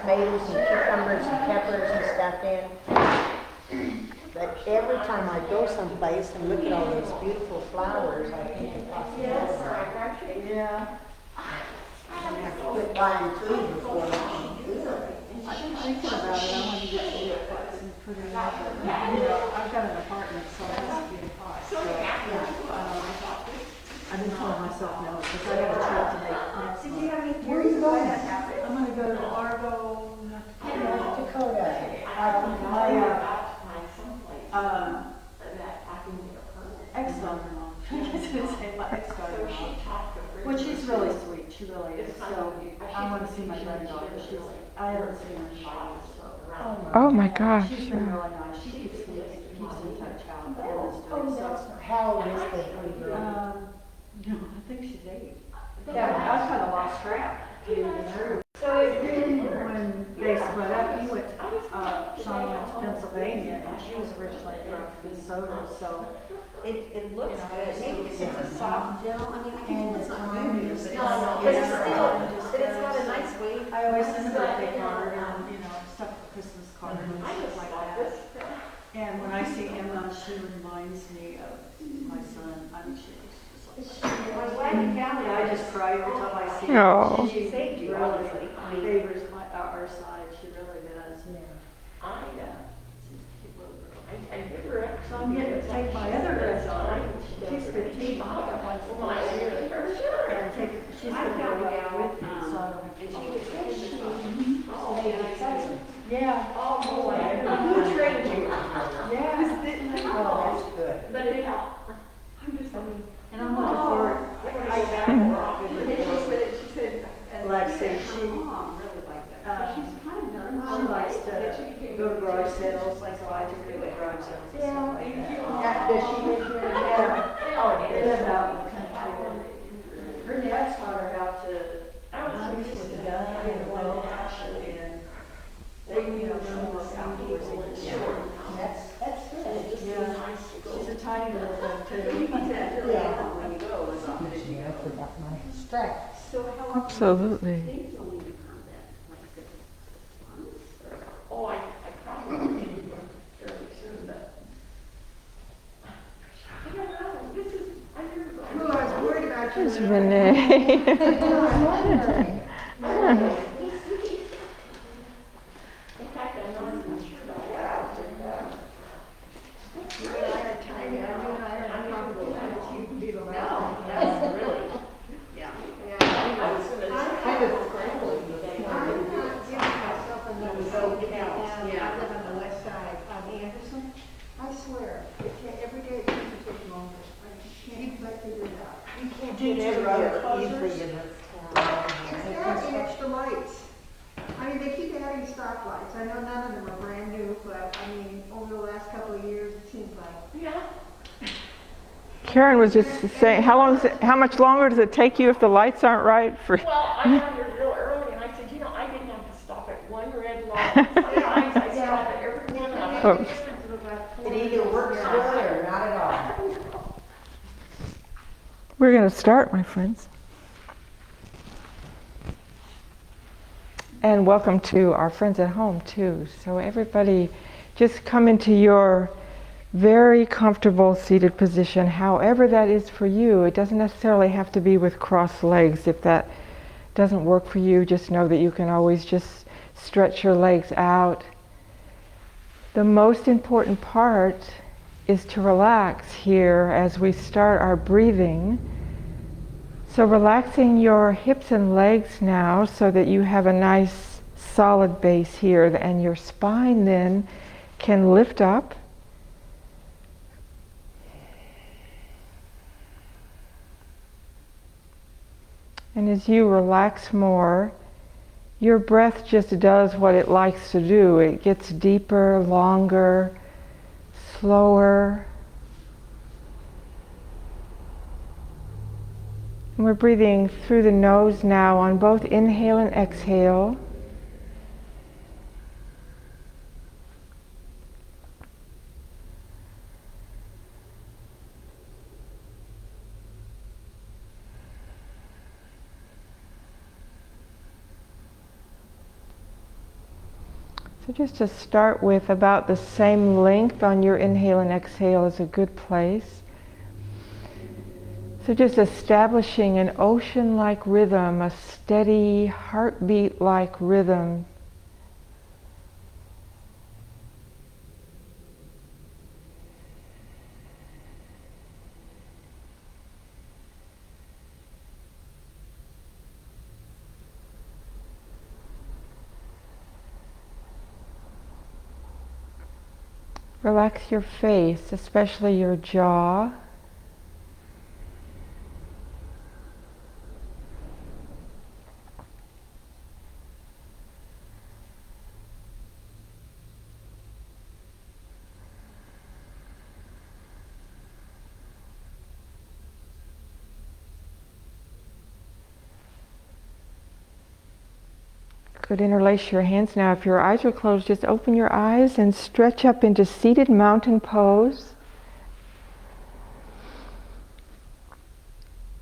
tomatoes and cucumbers and peppers and stuff in. But every time I go someplace and look at all those beautiful flowers, I think of possibility. Yeah. I have to quit buying food before I can do it. I'm thinking about it. I want to get some wood pots and put it out. I've got an apartment, so it has to be a pot. So, I've been telling myself no, because I have a trip to make. Where are you going? I'm going to go to Argo, Dakota. ex-daughter-in-law. I guess you would say my ex-daughter-in-law. Well, she's really sweet. She really is. So I want to see my granddaughter. I haven't seen her in 5 years. So. Oh my gosh. She's been really nice. She keeps in touch how Ella's doing. So, How old is the little girl? I think she's 8. Yeah, I kind of lost track. So when they split up, he went, Sean went to Pennsylvania, and she was originally from Minnesota, so. It looks good. Maybe it's a soft gel. I mean, I think it's not moving, but it's got a nice weight. I always send her a birthday card and, stuff for Christmas card and stuff like that. And when I see Emma, she reminds me of my son. I mean, she was just like, I just cry every time I see her. Oh. She really favors our side. She really does. So I'm getting to take my other grandson. She's 15. I've got one for 5 years. And she's going to go out with me, so I don't have to. Yeah. Oh, boy. Who trained you? Yeah. Oh, that's good. But it, And I'm looking forward. Like I said, she likes to go to garage sales, like so I took her to garage sales and stuff like that. Does she live here? Yeah. They live out in the country. Her dad taught her how to hunt with a gun and well and they work outdoors and short. That's good. Yeah. She's a tiny little thing too. Yeah. She opened up my strap. Absolutely. oh, I probably need one fairly soon, but. I don't know, this is, I never. Oh, I was worried about you. There's Renee. In fact, I'm not even sure about that. You and I are tiny, I'm probably like 2 feet around. No, that's really. Yeah. I was gonna Kind of scrambling. I'm not giving myself another go count. Yeah. I live on the west side of Anderson. I swear, every day it seems to take longer. I can't quite figure it out. You can't get everywhere easily in this town. It's adding extra lights. I mean, they keep adding stoplights. I know none of them are brand new, but I mean, over the last couple of years, it seems like. Yeah. Karen was just saying, how much longer does it take you if the lights aren't right for? Well, I got here real early and I said, I didn't have to stop at one red light. Sometimes I stop at every one of them. It either works good or not at all. We're going to start, my friends. And welcome to our friends at home, too. So everybody just come into your very comfortable seated position, however that is for you. It doesn't necessarily have to be with crossed legs. If that doesn't work for you, just know that you can always just stretch your legs out. The most important part is to relax here as we start our breathing. So relaxing your hips and legs now so that you have a nice solid base here, and your spine then can lift up. And as you relax more, your breath just does what it likes to do. It gets deeper, longer, slower. And we're breathing through the nose now on both inhale and exhale. So just to start with, about the same length on your inhale and exhale is a good place. So just establishing an ocean-like rhythm, a steady heartbeat-like rhythm. Relax your face, especially your jaw. Good, interlace your hands now. If your eyes are closed, just open your eyes and stretch up into seated mountain pose.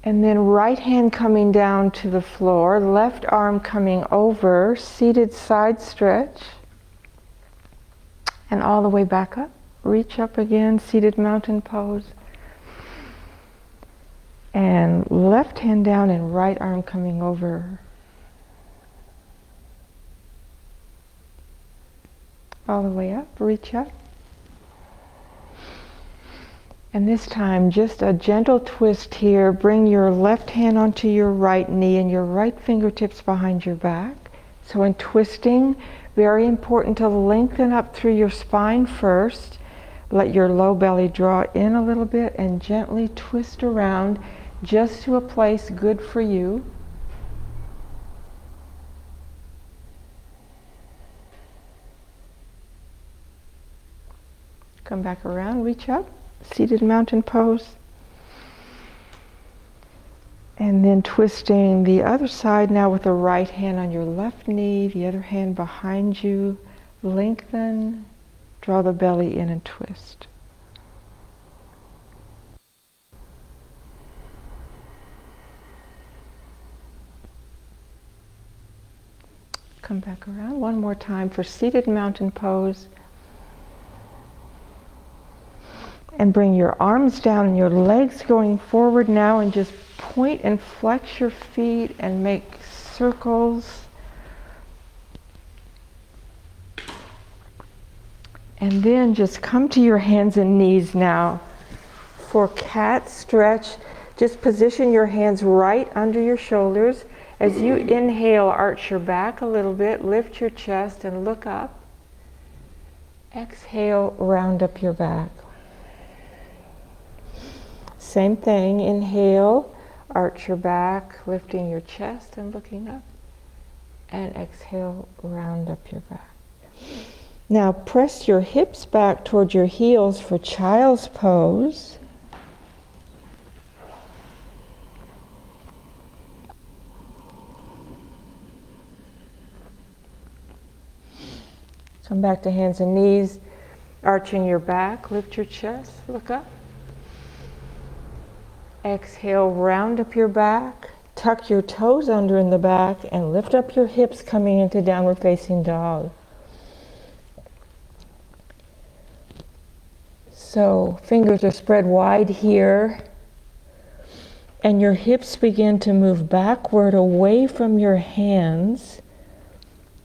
And then right hand coming down to the floor, left arm coming over, seated side stretch. And all the way back up. Reach up again, seated mountain pose. And left hand down and right arm coming over. All the way up, reach up. And this time, just a gentle twist here. Bring your left hand onto your right knee and your right fingertips behind your back. So in twisting, very important to lengthen up through your spine first. Let your low belly draw in a little bit and gently twist around just to a place good for you. Come back around, reach up, seated mountain pose. And then twisting the other side now with the right hand on your left knee, the other hand behind you. Lengthen, draw the belly in and twist. Come back around one more time for seated mountain pose. And bring your arms down and your legs going forward now, and just point and flex your feet and make circles. And then just come to your hands and knees now. For cat stretch, just position your hands right under your shoulders. As you inhale, arch your back a little bit, lift your chest and look up. Exhale, round up your back. Same thing, inhale, arch your back, lifting your chest and looking up. And exhale, round up your back. Now press your hips back toward your heels for child's pose. Come back to hands and knees, arching your back, lift your chest, look up. Exhale, round up your back, tuck your toes under in the back, and lift up your hips coming into downward facing dog. So fingers are spread wide here, and your hips begin to move backward away from your hands.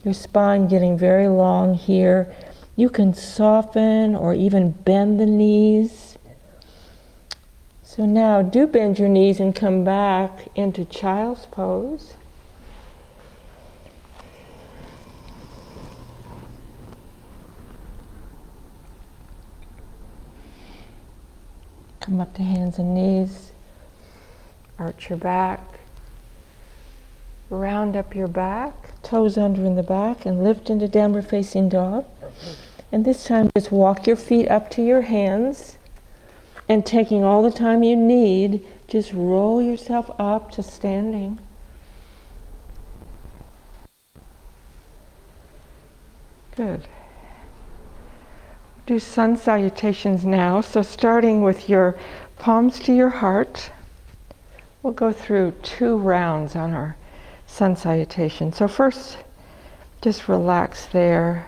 Your spine getting very long here. You can soften or even bend the knees. So now do bend your knees and come back into child's pose. Come up to hands and knees. Arch your back. Round up your back, toes under in the back, and lift into downward facing dog. And this time just walk your feet up to your hands. And taking all the time you need, just roll yourself up to standing. Good. Do sun salutations now. So starting with your palms to your heart, we'll go through 2 rounds on our sun salutation. So first, just relax there.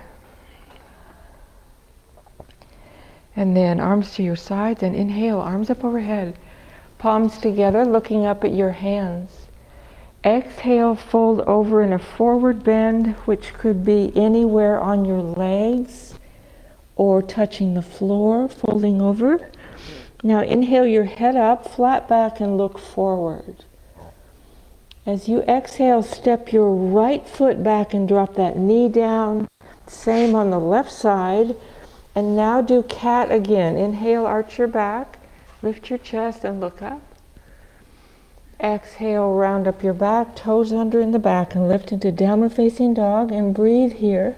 And then arms to your sides, and inhale, arms up overhead. Palms together, looking up at your hands. Exhale, fold over in a forward bend, which could be anywhere on your legs or touching the floor, folding over. Now inhale your head up, flat back, and look forward. As you exhale, step your right foot back and drop that knee down. Same on the left side. And now do cat again. Inhale, arch your back, lift your chest and look up. Exhale, round up your back, toes under in the back, and lift into downward facing dog, and breathe here.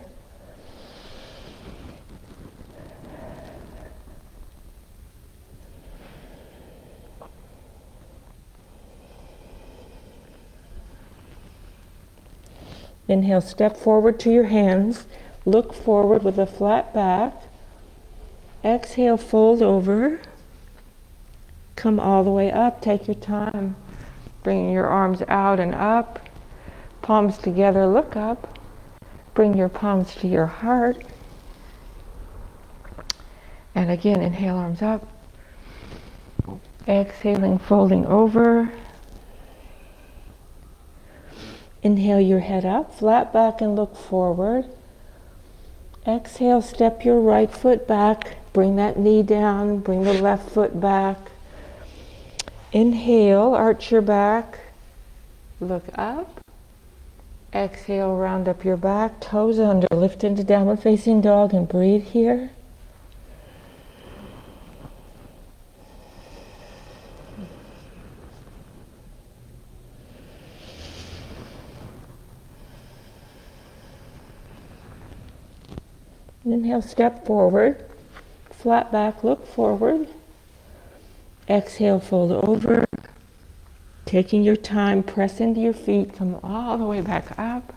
Inhale, step forward to your hands, look forward with a flat back. Exhale, fold over. Come all the way up, take your time. Bringing your arms out and up. Palms together, look up. Bring your palms to your heart. And again, inhale, arms up. Exhaling, folding over. Inhale your head up, flat back and look forward. Exhale, step your right foot back. Bring that knee down, bring the left foot back. Inhale, arch your back, look up. Exhale, round up your back, toes under, lift into downward facing dog and breathe here. Inhale, step forward, flat back, look forward. Exhale, fold over. Taking your time, press into your feet, come all the way back up.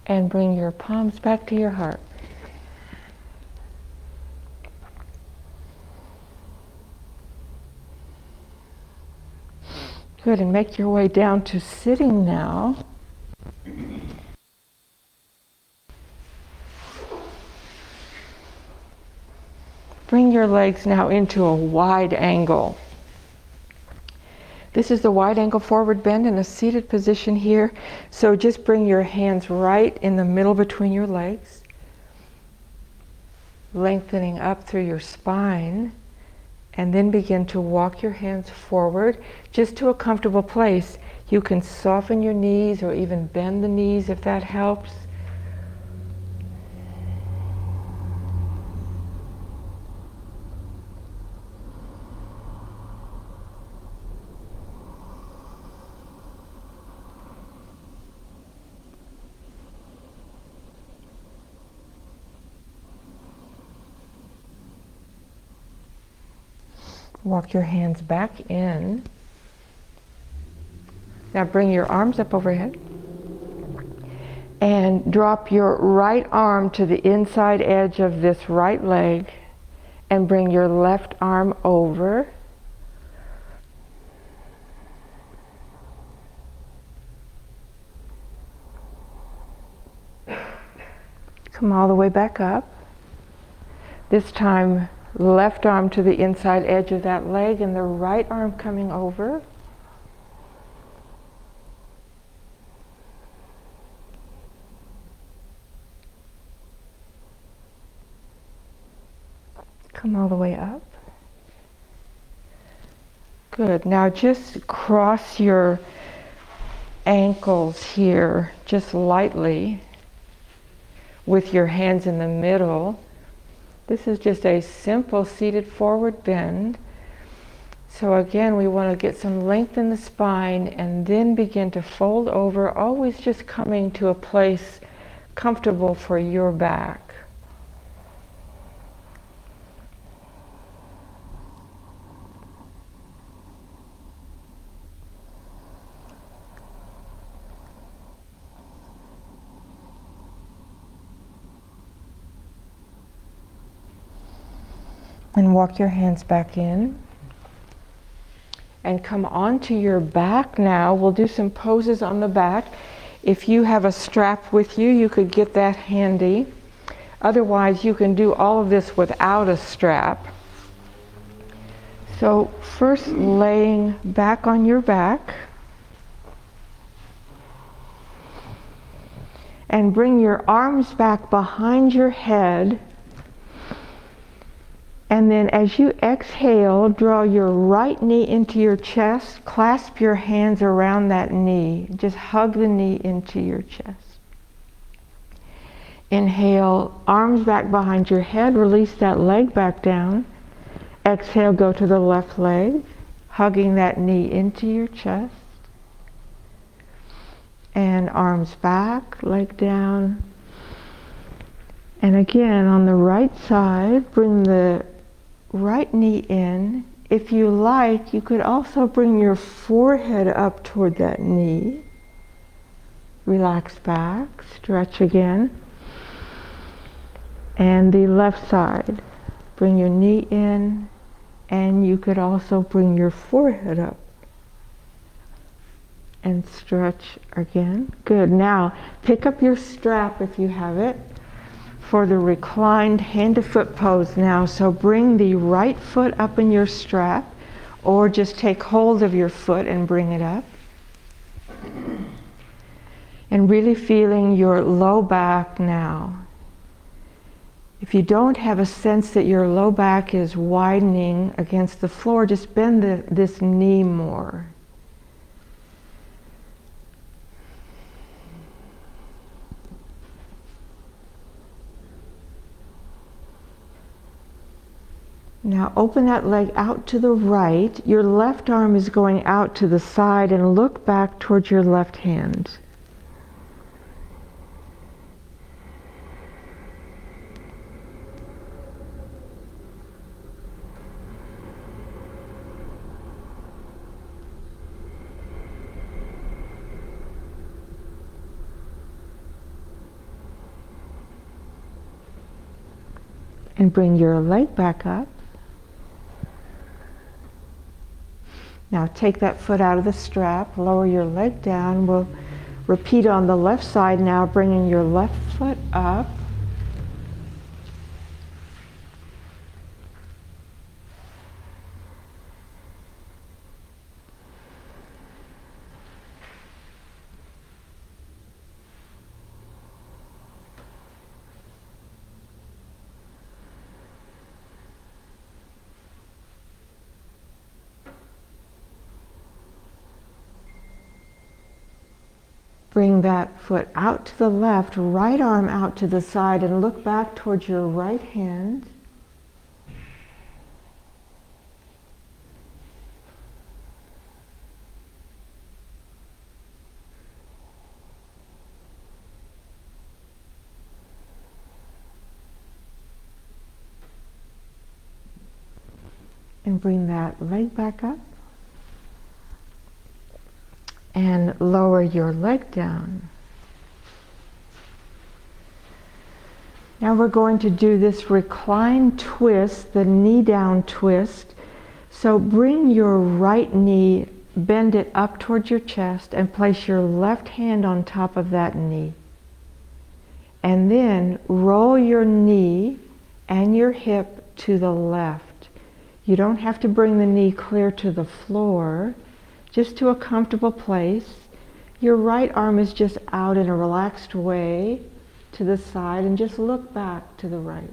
And bring your palms back to your heart. Good, and make your way down to sitting now. Bring your legs now into a wide angle. This is the wide angle forward bend in a seated position here. So just bring your hands right in the middle between your legs, lengthening up through your spine, and then begin to walk your hands forward just to a comfortable place. You can soften your knees or even bend the knees if that helps. Walk your hands back in. Now bring your arms up overhead. And drop your right arm to the inside edge of this right leg. And bring your left arm over. Come all the way back up. This time, left arm to the inside edge of that leg and the right arm coming over. Come all the way up. Good. Now just cross your ankles here just lightly with your hands in the middle. This is just a simple seated forward bend. So again, we want to get some length in the spine and then begin to fold over, always just coming to a place comfortable for your back. And walk your hands back in. And come onto your back now. We'll do some poses on the back. If you have a strap with you, you could get that handy. Otherwise, you can do all of this without a strap. So first, laying back on your back, and bring your arms back behind your head, and then as you exhale, draw your right knee into your chest, clasp your hands around that knee, just hug the knee into your chest. Inhale, arms back behind your head, release that leg back down. Exhale, go to the left leg, hugging that knee into your chest. And arms back, leg down. And again, on the right side, bring the right knee in. If you like, you could also bring your forehead up toward that knee. Relax back, stretch again. And the left side, bring your knee in, and you could also bring your forehead up. And stretch again. Good. Now, pick up your strap if you have it for the reclined hand to foot pose now. So bring the right foot up in your strap, or just take hold of your foot and bring it up. And really feeling your low back now. If you don't have a sense that your low back is widening against the floor, just bend this knee more. Now open that leg out to the right. Your left arm is going out to the side, and look back towards your left hand. And bring your leg back up. Now take that foot out of the strap, lower your leg down. We'll repeat on the left side now, bringing your left foot up. Bring that foot out to the left, right arm out to the side, and look back towards your right hand. And bring that leg back up. And lower your leg down. Now we're going to do this recline twist, the knee down twist. So bring your right knee, bend it up towards your chest, and place your left hand on top of that knee. And then roll your knee and your hip to the left. You don't have to bring the knee clear to the floor, just to a comfortable place. Your right arm is just out in a relaxed way to the side, and just look back to the right.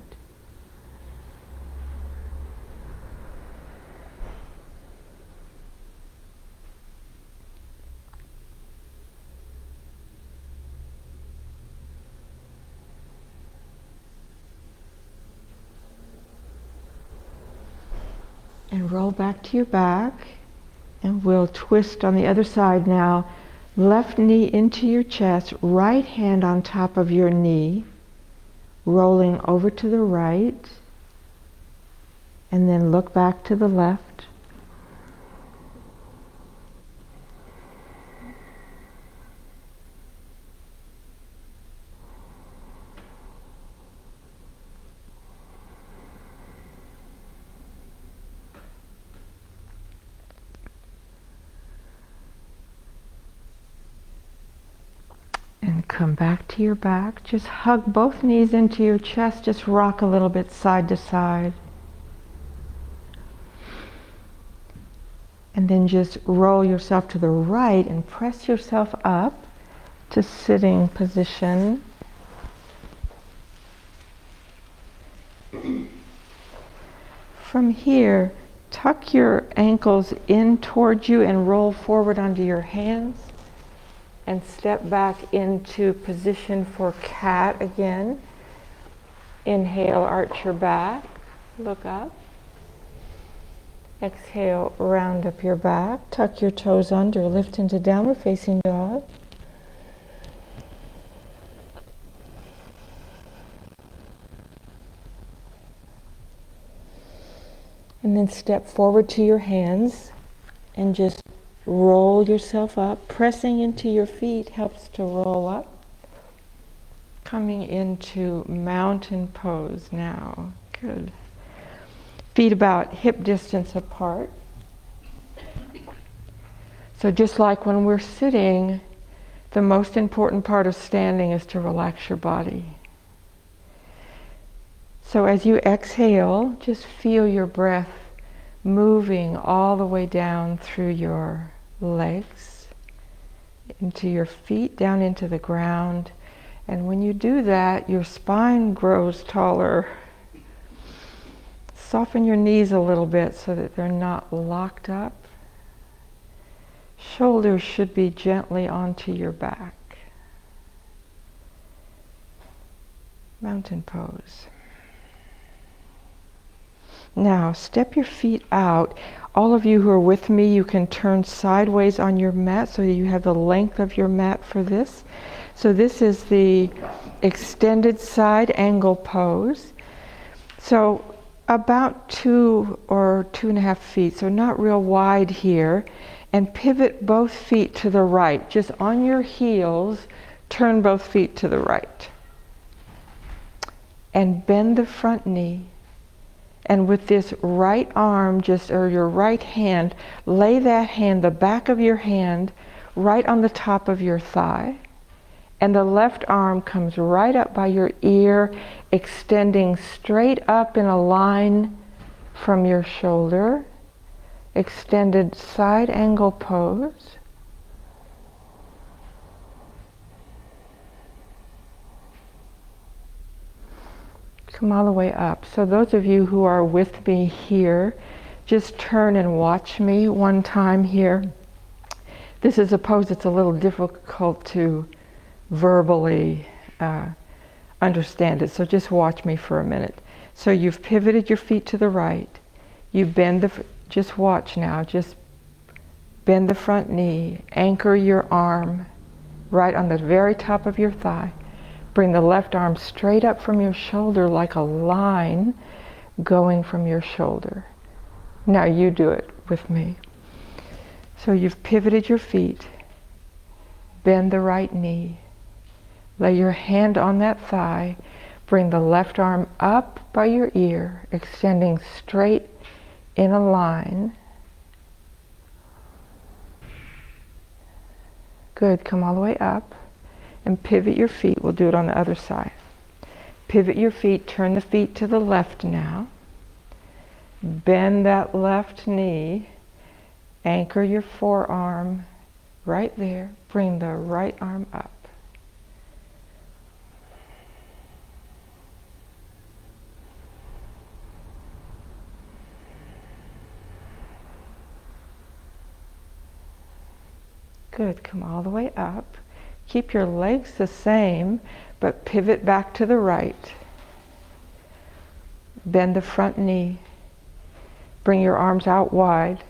And roll back to your back. And we'll twist on the other side now. Left knee into your chest, right hand on top of your knee, rolling over to the right, and then look back to the left. come back to your back. Just hug both knees into your chest. Just rock a little bit side to side. And then just roll yourself to the right and press yourself up to sitting position. From here, tuck your ankles in towards you and roll forward onto your hands. And step back into position for cat again. Inhale, arch your back, look up. Exhale, round up your back, tuck your toes under, lift into downward facing dog. And then step forward to your hands and just roll yourself up. Pressing into your feet helps to roll up. Coming into mountain pose now. Good. Feet about hip distance apart. So just like when we're sitting, the most important part of standing is to relax your body. So as you exhale, just feel your breath moving all the way down through your legs, into your feet, down into the ground. And when you do that, your spine grows taller. Soften your knees a little bit so that they're not locked up. Shoulders should be gently onto your back. Mountain pose. Now, step your feet out. All of you who are with me, you can turn sideways on your mat so that you have the length of your mat for this. So this is the extended side angle pose. So about 2 or 2.5 feet, so not real wide here. And pivot both feet to the right. Just on your heels, turn both feet to the right. And bend the front knee. And with this right arm, or your right hand, lay that hand, the back of your hand, right on the top of your thigh. And the left arm comes right up by your ear, extending straight up in a line from your shoulder. Extended side angle pose. Come all the way up. So those of you who are with me here, just turn and watch me one time here. This is a pose that's a little difficult to verbally understand it, so just watch me for a minute. So you've pivoted your feet to the right. You bend just watch now, just bend the front knee, anchor your arm right on the very top of your thigh. Bring the left arm straight up from your shoulder like a line going from your shoulder. Now you do it with me. So you've pivoted your feet, bend the right knee, lay your hand on that thigh, bring the left arm up by your ear, extending straight in a line. Good, come all the way up. And pivot your feet. We'll do it on the other side. Pivot your feet, turn the feet to the left now. Bend that left knee. Anchor your forearm right there. Bring the right arm up. Good, come all the way up. Keep your legs the same, but pivot back to the right. Bend the front knee. Bring your arms out wide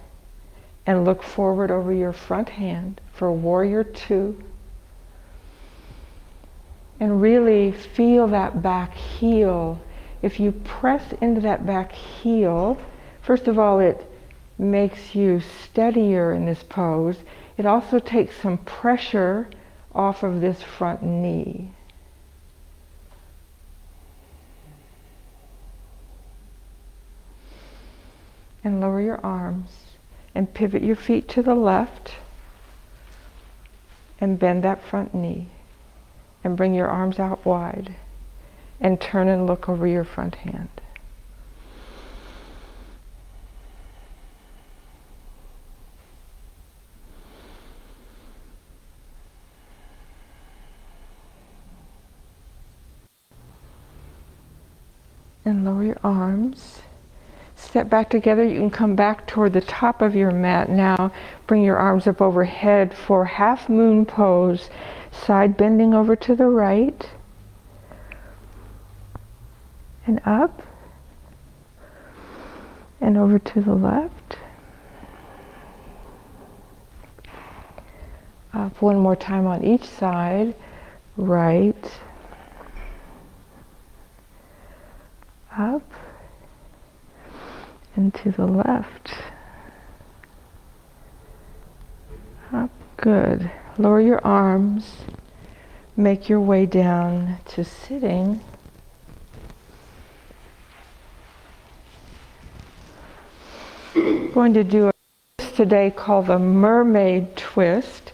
and look forward over your front hand for warrior 2. And really feel that back heel. If you press into that back heel, first of all, it makes you steadier in this pose. It also takes some pressure off of this front knee. And lower your arms and pivot your feet to the left and bend that front knee. and bring your arms out wide and turn and look over your front hand. And lower your arms. Step back together. You can come back toward the top of your mat now. Bring your arms up overhead for half moon pose. Side bending over to the right. And up. And over to the left. Up one more time on each side. Right. Up and to the left. Up, good. Lower your arms. Make your way down to sitting. Going to do a twist today called the mermaid twist.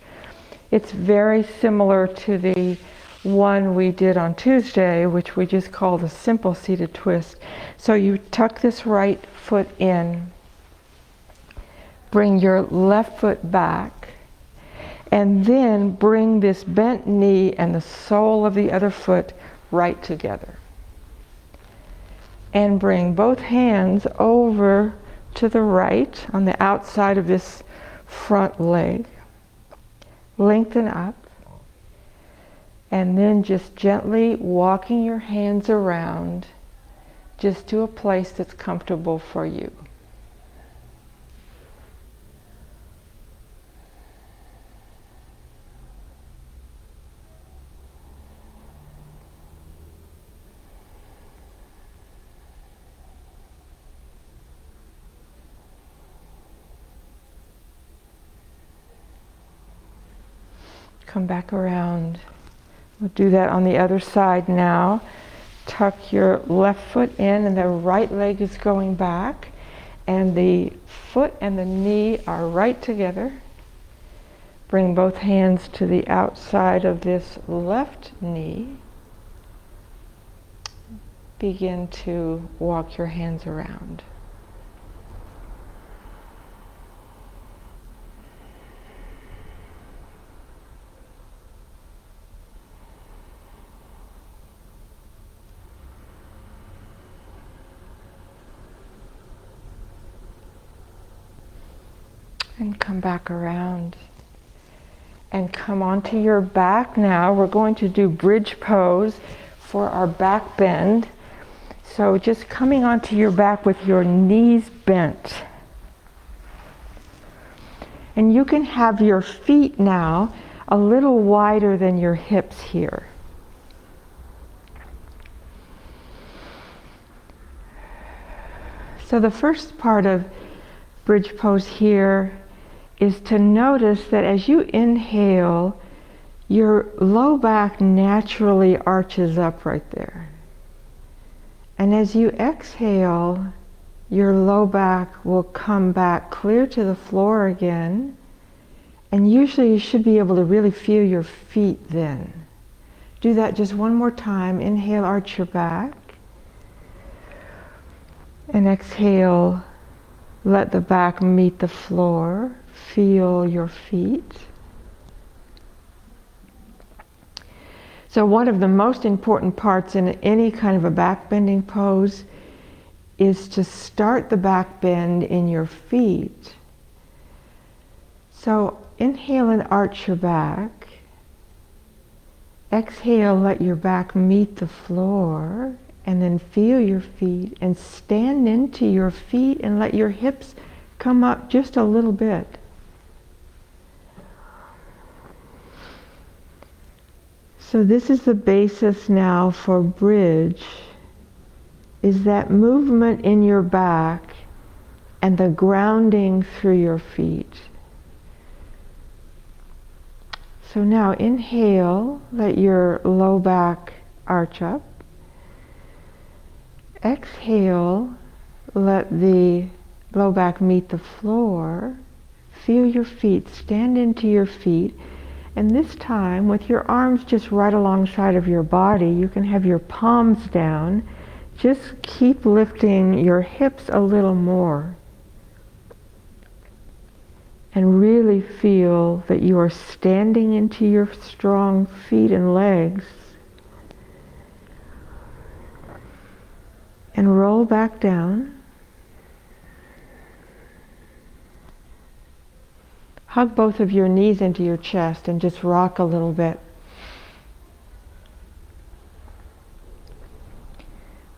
It's very similar to the one we did on Tuesday, which we just called a simple seated twist. So you tuck this right foot in, bring your left foot back, and then bring this bent knee and the sole of the other foot right together. And bring both hands over to the right on the outside of this front leg. Lengthen up. And then just gently walking your hands around just to a place that's comfortable for you. Come back around. We'll do that on the other side now. Tuck your left foot in and the right leg is going back. And the foot and the knee are right together. Bring both hands to the outside of this left knee. Begin to walk your hands around. And come back around. And come onto your back now. We're going to do bridge pose for our back bend. So just coming onto your back with your knees bent. And you can have your feet now a little wider than your hips here. So the first part of bridge pose here is to notice that as you inhale, your low back naturally arches up right there. And as you exhale, your low back will come back clear to the floor again. And usually you should be able to really feel your feet then. Do that just one more time. Inhale, arch your back. And exhale, let the back meet the floor. Feel your feet. So one of the most important parts in any kind of a back bending pose is to start the back bend in your feet. So inhale and arch your back. Exhale, let your back meet the floor, and then feel your feet and stand into your feet and let your hips come up just a little bit. So this is the basis now for bridge, is that movement in your back and the grounding through your feet. So now inhale, let your low back arch up. Exhale, let the low back meet the floor. Feel your feet, stand into your feet, And this time, with your arms just right alongside of your body, you can have your palms down. Just keep lifting your hips a little more. And really feel that you are standing into your strong feet and legs. And roll back down. Hug both of your knees into your chest and just rock a little bit.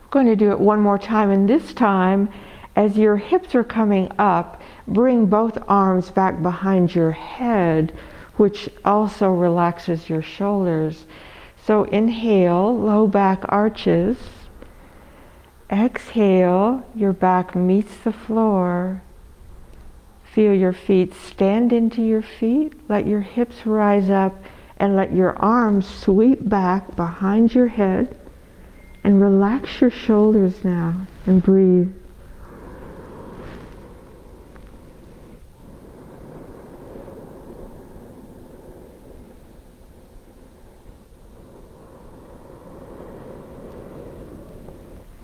We're going to do it one more time, and this time, as your hips are coming up, bring both arms back behind your head, which also relaxes your shoulders. So inhale, low back arches. Exhale, your back meets the floor. Feel your feet stand into your feet. Let your hips rise up and let your arms sweep back behind your head. And relax your shoulders now and breathe.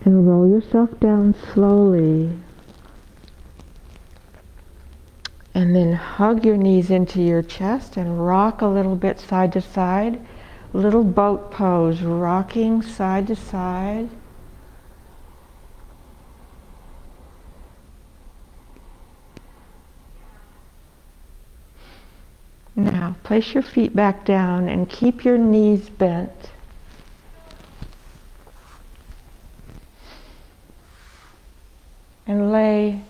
And roll yourself down slowly. And then hug your knees into your chest and rock a little bit side to side. Little boat pose, rocking side to side. Now, place your feet back down and keep your knees bent. And lay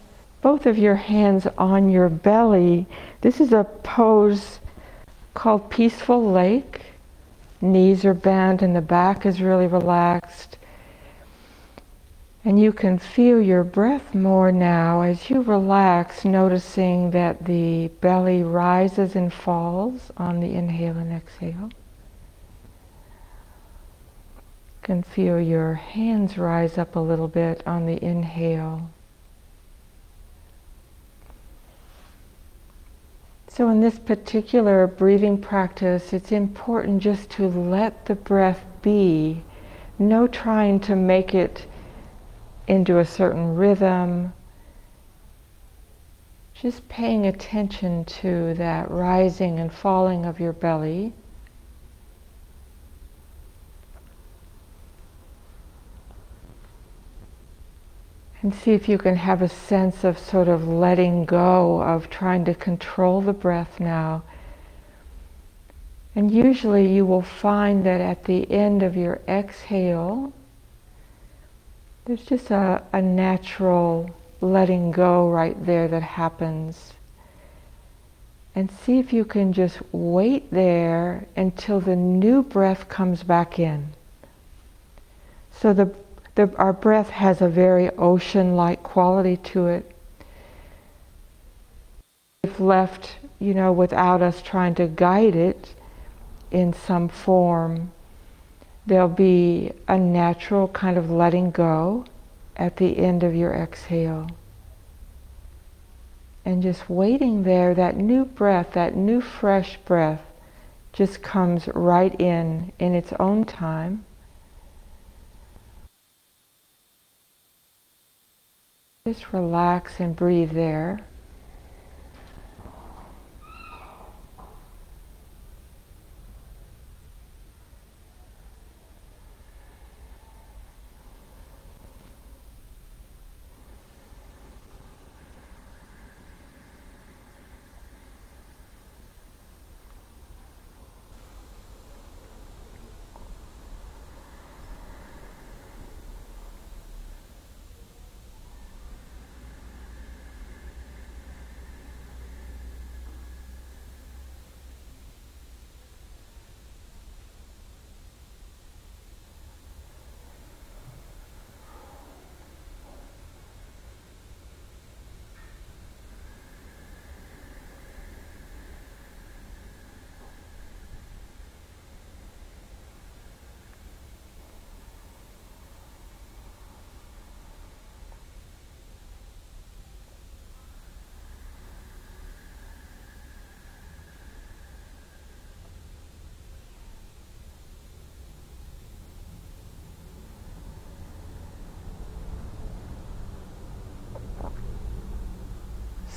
both of your hands on your belly. This is a pose called Peaceful Lake. Knees are bent and the back is really relaxed. And you can feel your breath more now as you relax, noticing that the belly rises and falls on the inhale and exhale. You can feel your hands rise up a little bit on the inhale. So in this particular breathing practice, it's important just to let the breath be. No trying to make it into a certain rhythm. Just paying attention to that rising and falling of your belly. And see if you can have a sense of sort of letting go, of trying to control the breath now. And usually you will find that at the end of your exhale, there's just a natural letting go right there that happens. And see if you can just wait there until the new breath comes back in. So our breath has a very ocean-like quality to it. If left, without us trying to guide it in some form, there'll be a natural kind of letting go at the end of your exhale. And just waiting there, that new breath, that new fresh breath, just comes right in its own time. Just relax and breathe there.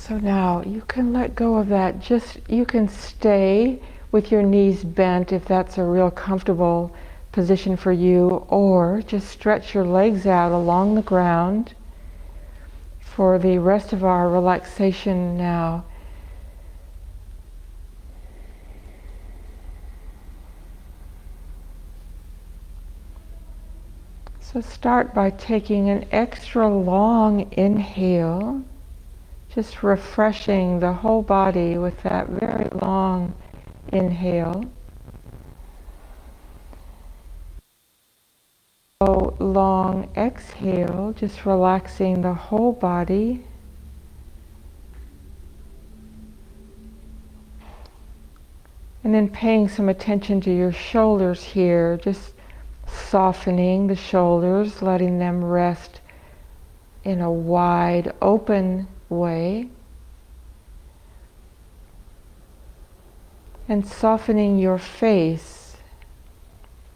So now you can let go of that. Just you can stay with your knees bent if that's a real comfortable position for you, or just stretch your legs out along the ground for the rest of our relaxation now. So start by taking an extra long inhale, just refreshing the whole body with that very long inhale. So long exhale, just relaxing the whole body. And then paying some attention to your shoulders here, just softening the shoulders, letting them rest in a wide, open way. And softening your face,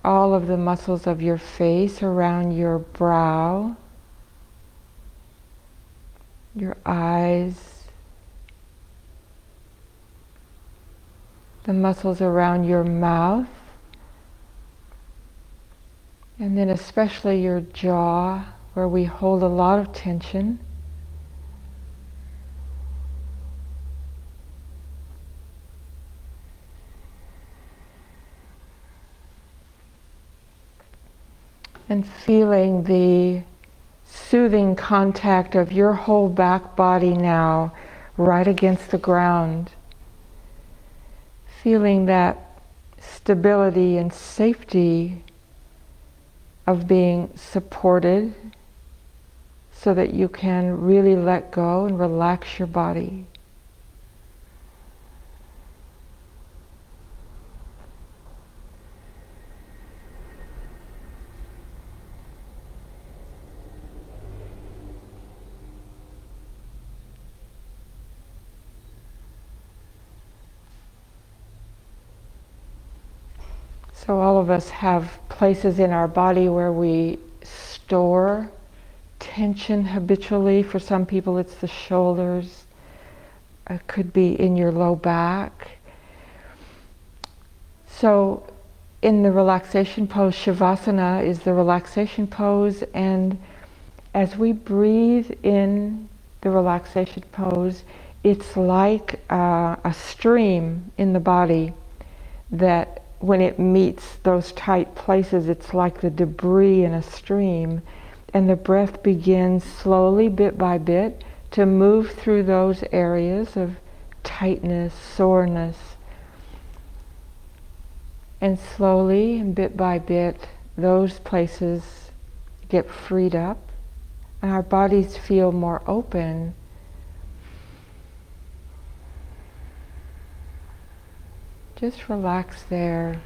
all of the muscles of your face around your brow, your eyes, the muscles around your mouth, and then especially your jaw, where we hold a lot of tension. And feeling the soothing contact of your whole back body now right against the ground. Feeling that stability and safety of being supported so that you can really let go and relax your body. So all of us have places in our body where we store tension habitually. For some people it's the shoulders. It could be in your low back. So in the relaxation pose, Shavasana is the relaxation pose, and as we breathe in the relaxation pose, it's like a stream in the body that when it meets those tight places, it's like the debris in a stream, and the breath begins slowly, bit by bit, to move through those areas of tightness, soreness. And slowly and bit by bit, those places get freed up, and our bodies feel more open. Just relax there.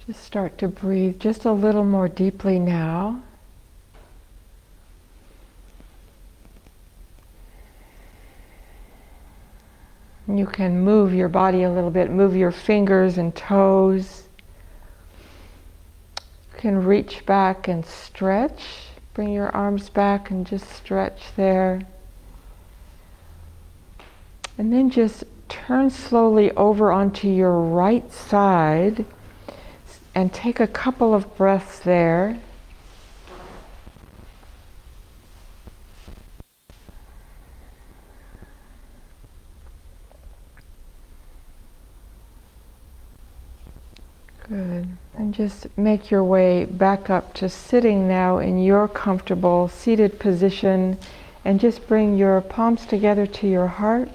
Just start to breathe just a little more deeply now. You can move your body a little bit, move your fingers and toes. You can reach back and stretch. Bring your arms back and just stretch there. And then just turn slowly over onto your right side and take a couple of breaths there. Good. And just make your way back up to sitting now in your comfortable seated position, and just bring your palms together to your heart.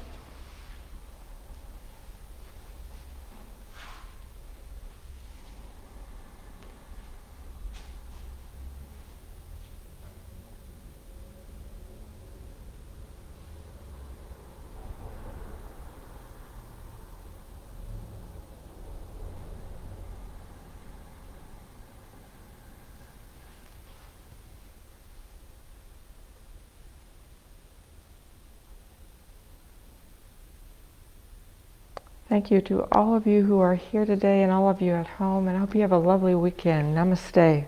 Thank you to all of you who are here today and all of you at home, and I hope you have a lovely weekend. Namaste.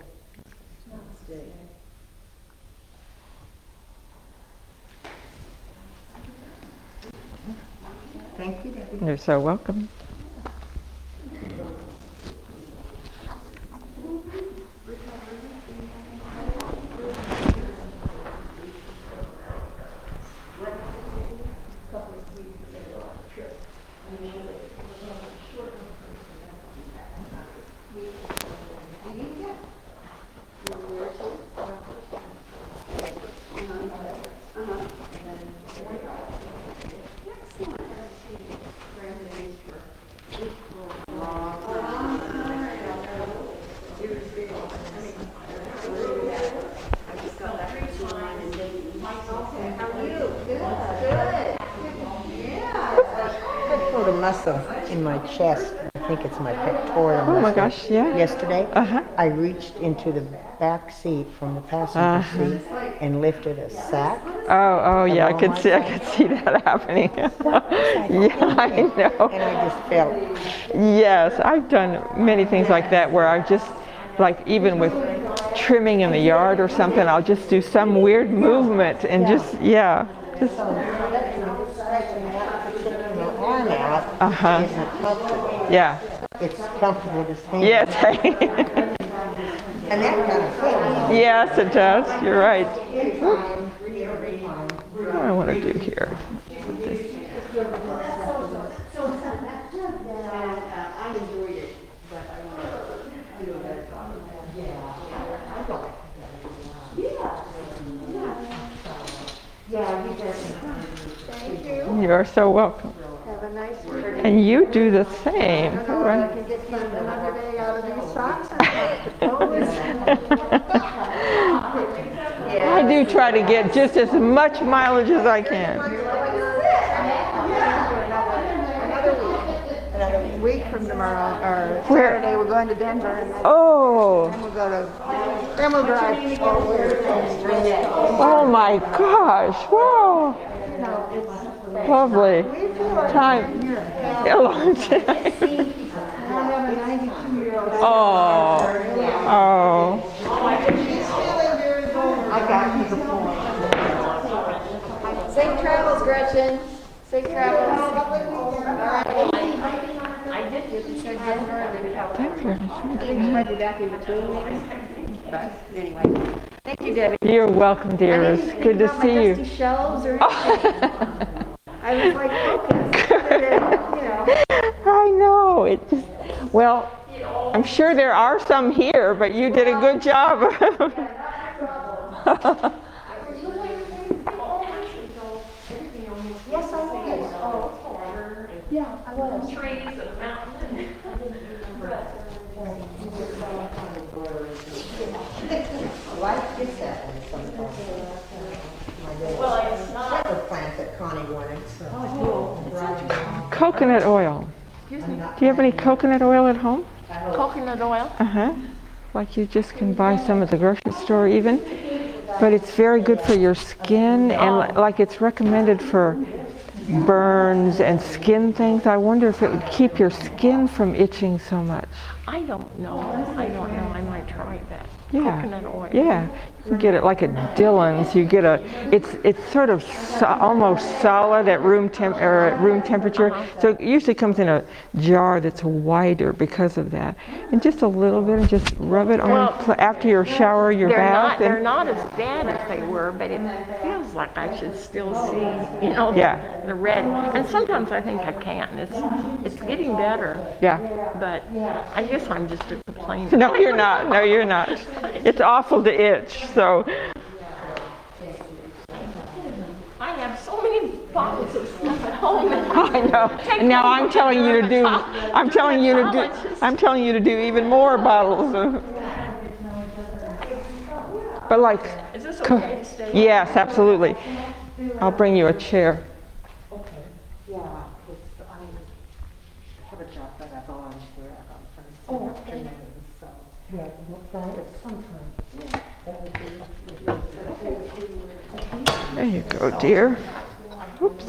Thank you, Debbie. You're so welcome. I felt a muscle in my chest. I think it's my pectoral muscle. Oh my gosh, yeah. Yesterday, Uh-huh. I reached into the back seat from the passenger seat and lifted a sack. Oh, yeah, I all could my see time. that happening. Yeah, I know. And I just felt, Yes, I've done many things like that where I've just, like even with trimming in the yard or something, I'll just do some weird movement and just stretching that particular arm out isn't comfortable. yeah. It's comfortable to stand. Yes. And that kind of feels. Yes, it does. You're right. What do I want to do here? You are so welcome. Have a nice week. And you do the same. All I right. can get another day out of these socks. I I do try to get just as much mileage as I can. Another week from tomorrow, or Where? Saturday, we're going to Denver, and then Oh, we'll go to, then we'll drive all the way to Cold Spring. oh my gosh. Wow. Lovely. Time. A long time. I have a 92-year-old. Oh. Oh. I got the point. Safe travels, Gretchen. Safe travels. I did get to say Denver and then Denver. I think she might be back in between maybe. But anyway, thank you, Debbie. You're welcome, dearest. Good to see you. Dusty shelves or anything. I was like, focused. I know. It just, well, I'm sure there are some here, but you did a good job. Yes, I was. Yeah, I was. Trees and mountains. Life gets that way sometimes. Well, it's not. Pepper plant that Connie wanted, so. Coconut oil. Do you have any coconut oil at home? I Coconut oil? Uh-huh. Like you just can buy some at the grocery store even. But it's very good for your skin, and like it's recommended for burns and skin things. I wonder if it would keep your skin from itching so much. I don't know. I might try that. Yeah. Coconut oil. Yeah. You can get it like at Dillon's. You get it's sort of almost solid at room temperature. So it usually comes in a jar that's wider because of that. And just a little bit, and just rub it on after your shower, your bath. They're not as bad as they were, but it feels like I should still see, the red. And sometimes I think I can. It's getting better, Yeah. but I guess I'm just a complainer. No, you're not. No, you're not. It's awful to itch. So I have so many bottles of stuff at home. I know. And now I'm telling you to do. I'm telling you to do even more bottles of. But like. Is this okay to stay? Yes, absolutely. I'll bring you a chair. Yeah, I have a job that I volunteer for afternoons, so. Yeah, sometimes. There you go, dear. Oops.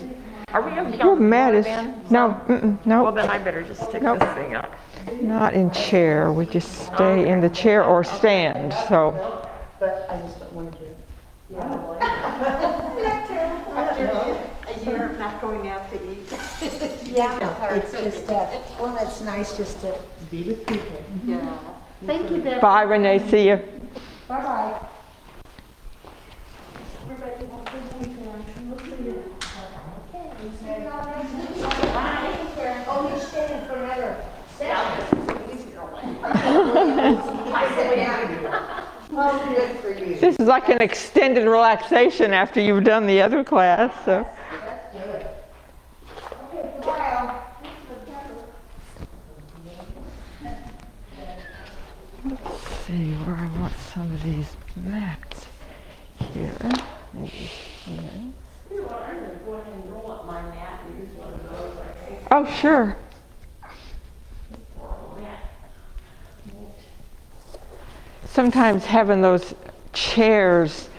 Are we going to be Your on mat the is floor then? no, Well, no, then I better just stick Nope. this thing up. not in chair. We just stay in the chair or stand. So But I just don't want to. A year of not going out to eat. Yeah, it's just well, it's nice just to be with people. Thank you, Deb. bye, Renee. See you. Bye-bye. Oh, you're staying forever. Oh, good for you. This is like an extended relaxation after you've done the other class. So. Let's see where I want some of these mats here. Maybe here. I'm going to go ahead and roll up my mat and use one of those, I think. Oh, sure. Sometimes having those chairs,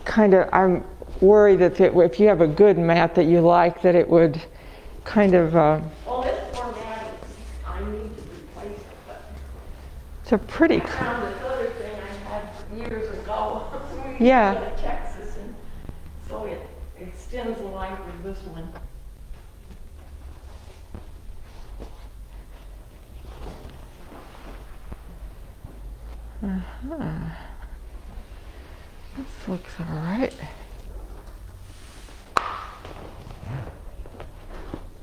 kind of, I'm worried that if you have a good mat that you like, that it would kind of, Well, this format, I need to replace it, but it's a pretty, I found this other thing I had years ago. Yeah. In Texas, and so it extends the life of this one. this looks all right.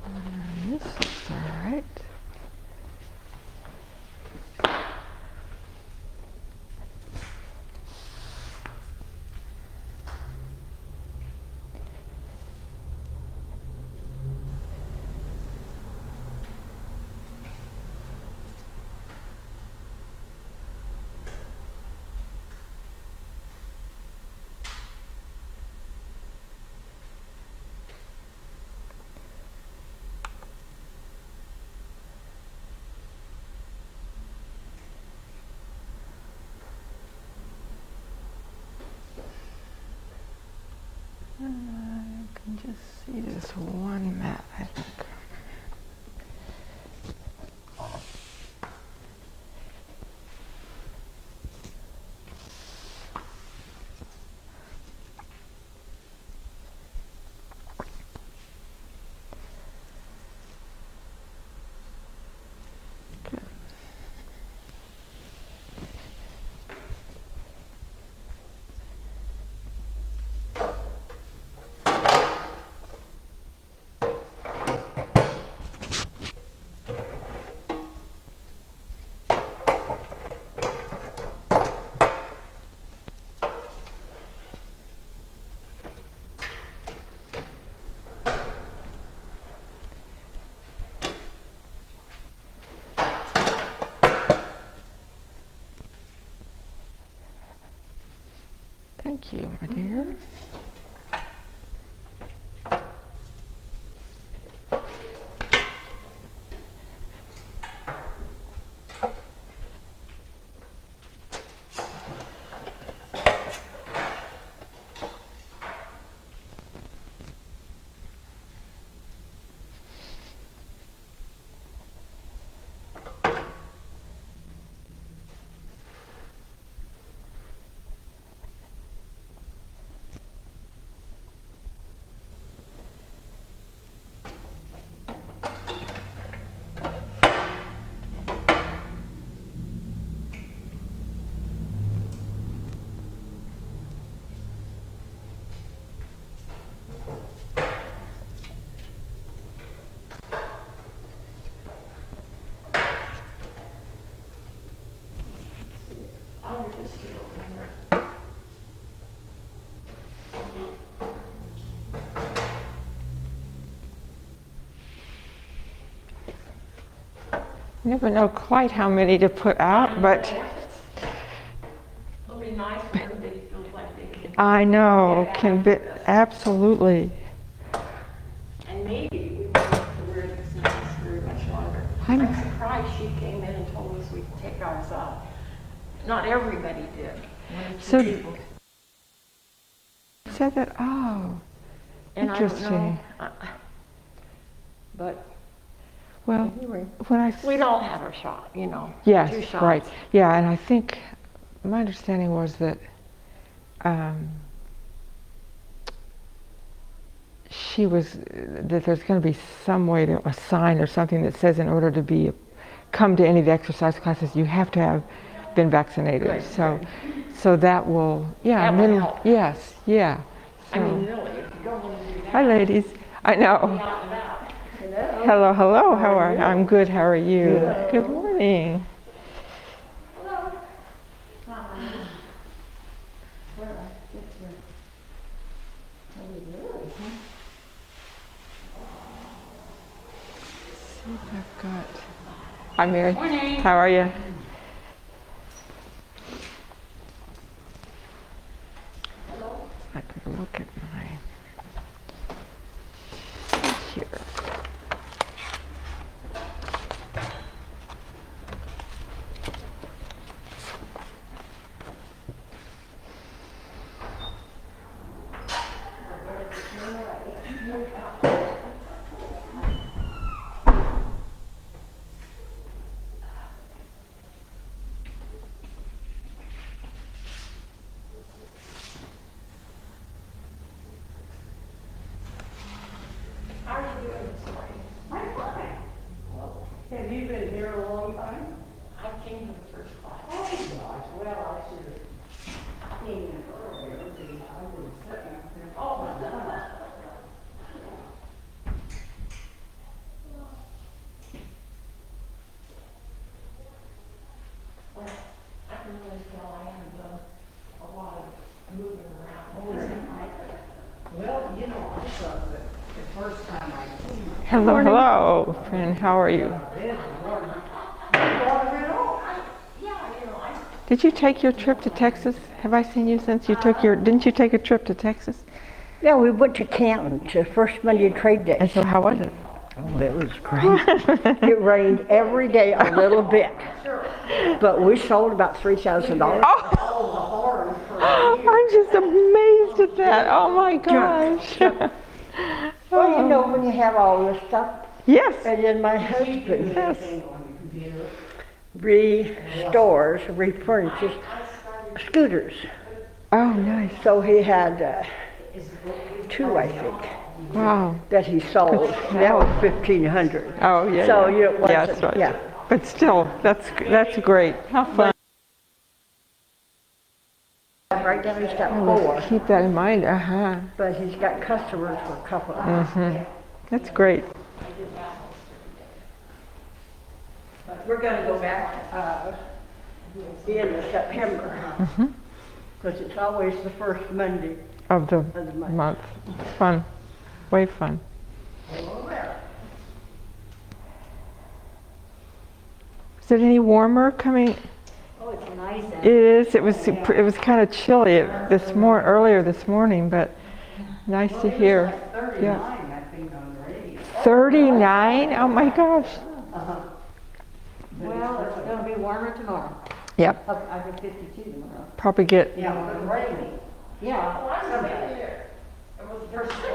And this looks all right. I can just see this one mat, I think. Good. Thank you, my dear. never know quite how many to put out, but It'll be nice when everybody feels like they can. I know, can be, absolutely. And maybe we won't have to wear this mask very much longer. I'm surprised she came in and told us we could take ours off. Not everybody did. One or two So- people. Said that, oh, And I don't interesting. know, but Well, anyway, when I, we'd all have a shot, you know. 2 yes, shots. right. Yeah, and I think, my understanding was that she was, that there's going to be some way to, a sign or something that says in order to be, come to any of the exercise classes, you have to have been vaccinated. Good, So that will, yeah. That and will then, help. yes, yeah. I mean, So- really, if you don't want to do that. Hi, ladies. I know. Out and about. Hello, hello. How are you? I'm good. How are you? Good morning. See if I've got. Hi, Mary. Morning. How are you? I could look at my. Here. How are you doing this morning? I'm fine. Have you been here a long time? I came to the first class. Oh, gosh, well, I should have came in earlier, I would have sitting up there. Oh, well, I can really tell I haven't done a lot of moving around. Well, you know, I thought that the first time I came, Hello, hello, friend. How are you? this morning, water at all. Yeah, you know, I Did you take your trip to Texas? Have I seen you since you took your? Didn't you take a trip to Texas? Yeah, we went to Canton to First Monday Trade Day. And so, how was it? Oh, it was great. It rained every day a little bit, but we sold about $3,000. I'm just amazed at that. Oh my gosh. Well, you know, when you have all this stuff, Yes. and then my husband Yes. refurnishes scooters. Oh, nice. So he had 2, I think, Wow. that he sold. That was 1,500. Oh, yeah. So yeah. you it wasn't, Yeah, that's right. yeah. But still, that's great. How fun. Right now he's got Oh, 4, keep that in mind. Uh-huh. but he's got customers for a couple of them. Mm-hmm. That's great. We're gonna go back, the end of September, because it's always the first Monday Of the of the month. month. It's fun. Way fun. Is it any warmer coming? Oh, it's nice. It is. It was kind of chilly earlier this morning, but nice to hear. Yeah. 39, I think, on the radio. 39? Oh my gosh. Well, it's gonna be warmer tomorrow. Yep. I think 52 tomorrow. Probably get. Yeah, it's raining. Yeah. Oh, I was there. It was for 6 days.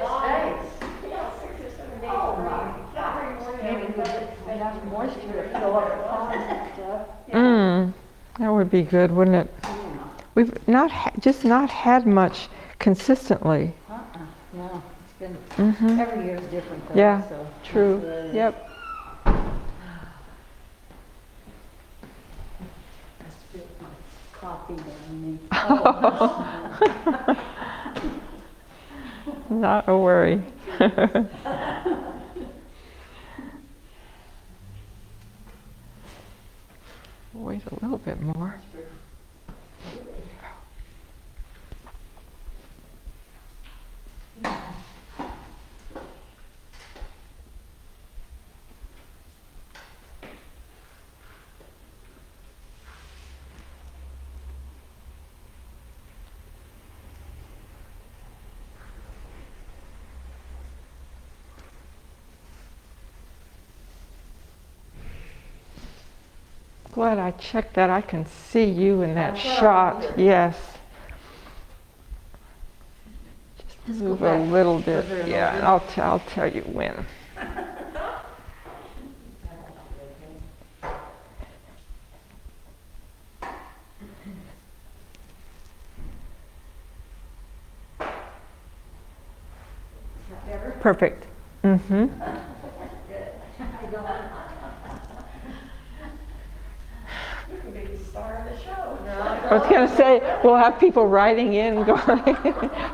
Yeah, 6 or 7 days. Oh, of my rain. Every morning. Maybe we get enough moisture to fill up the ponds and stuff. That would be good, wouldn't it? We've just not had much consistently. No, it's been, Mm-hmm. every year is different though, Yeah, so. true. it's, Yep. I spilled my coffee down me. Not a worry. Wait a little bit more. glad I checked that. I can see you in that shot. Yes. Just move a little bit. Yeah, and I'll tell you when. Perfect. Mm-hmm. I was going to say, we'll have people writing in going,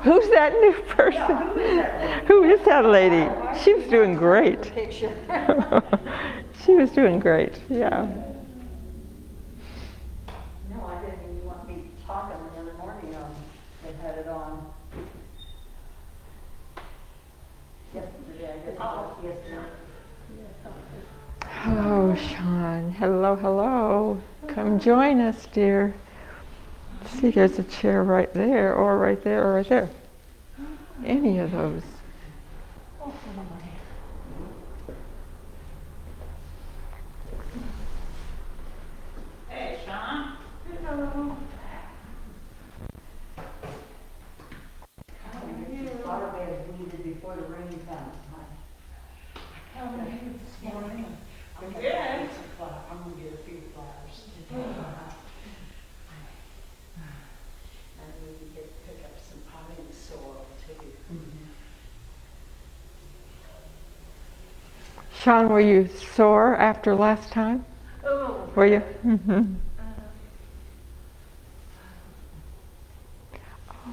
who's that new person? Who is that lady? She was doing great. She was doing great, yeah. No, I didn't even want me talking the other morning they had it on. Yesterday, I guess it was yesterday. Hello, Sean. Hello, hello. Come join us, dear. See, there's a chair right there, or right there, or right there. Any of those. Hey, Sean. Hello. Water bed needed before the rain comes. I'm good. I'm gonna get a few flowers. I need to pick up some potting soil too. Sean, were you sore after last time? Oh. Were you? Mm-hmm.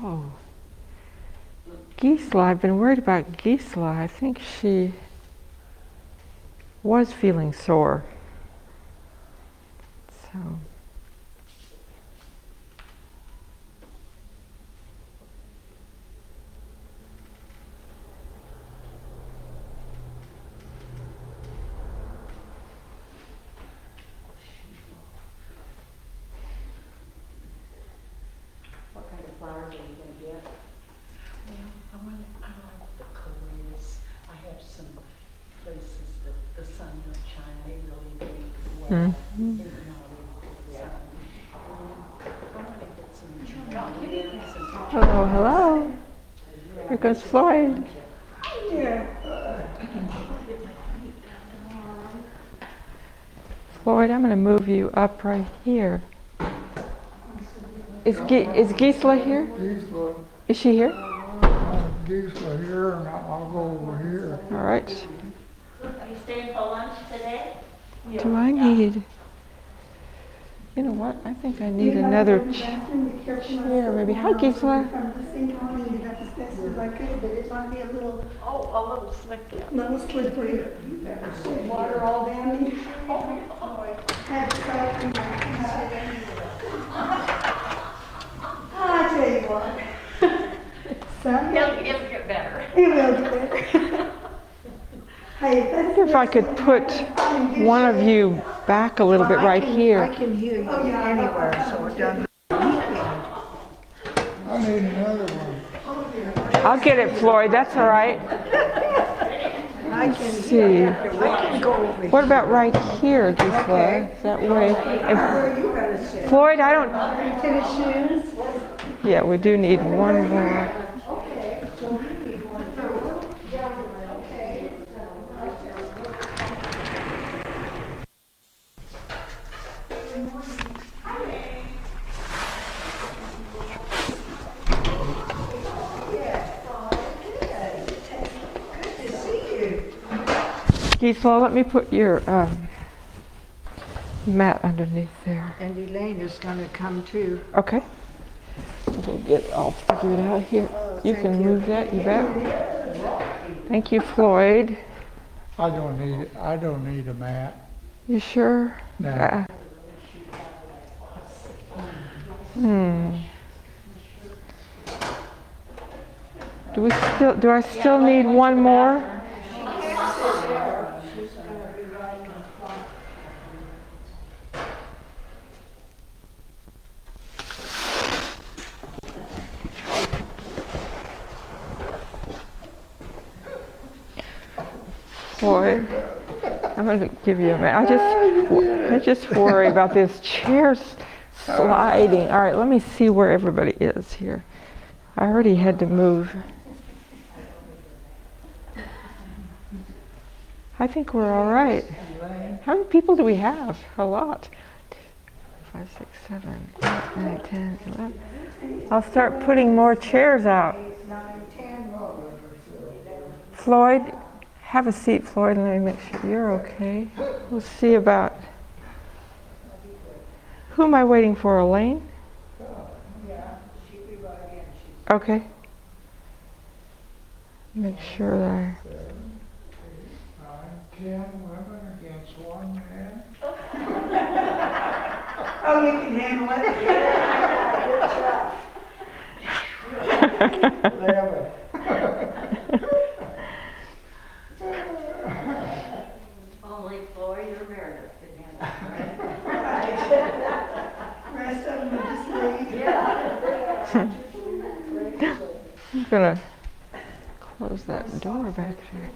Oh. Gisela, I've been worried about Gisela. I think she was feeling sore. So. What kind of flowers are you gonna get? I want the colors. I have some places that the sun don't shine. They really make well. Mm-hmm. Even though the sun. I want to get some geraniums and Hello, hello. Here goes Floyd. Floyd, I'm going to move you up right here. Is Gisela here? Gisela, Is she here? Gisela here, and I'll go over here. All right. Are you staying for lunch today? Do I need... You know what? I think I need another chair, maybe. Hi, Gisela. from the sink on and get up as fast as I could, but it might be a little slippery. Water all down me. Had to start from I tell you what. It'll get better. It will get better. Hey, I wonder if I could put one of you back a little bit right I here. can hear you anywhere, so it doesn't. I need another one. I'll get it, Floyd. That's all right. I can See. I can go over here. What about right here, Gisela? That way. And Where you gotta sit. Floyd, I don't... Tennis shoes? Yeah, we do need one more. Gisela, let me put your mat underneath there. And Elaine is gonna come too. Okay. We'll get it all figured out here. You can move that, you bet. Thank you, Floyd. I don't need a mat. You sure? No. Do I still need one more? Boy, I'm going to give you a minute. I just worry about this chair sliding. All right, let me see where everybody is here. I already had to move. I think we're all right. How many people do we have? A lot. 5, 6, 7, 8, 9, 10, 11. I'll start putting more chairs out. Floyd, have a seat, Floyd, and let me make sure you're okay. We'll see about... Who am I waiting for, Elaine? Okay. Make sure that I... 10 women against 1 man. Oh, you can handle it. Only Floyd or Meredith can handle Rest of them are just leave. I'm gonna close that door back there.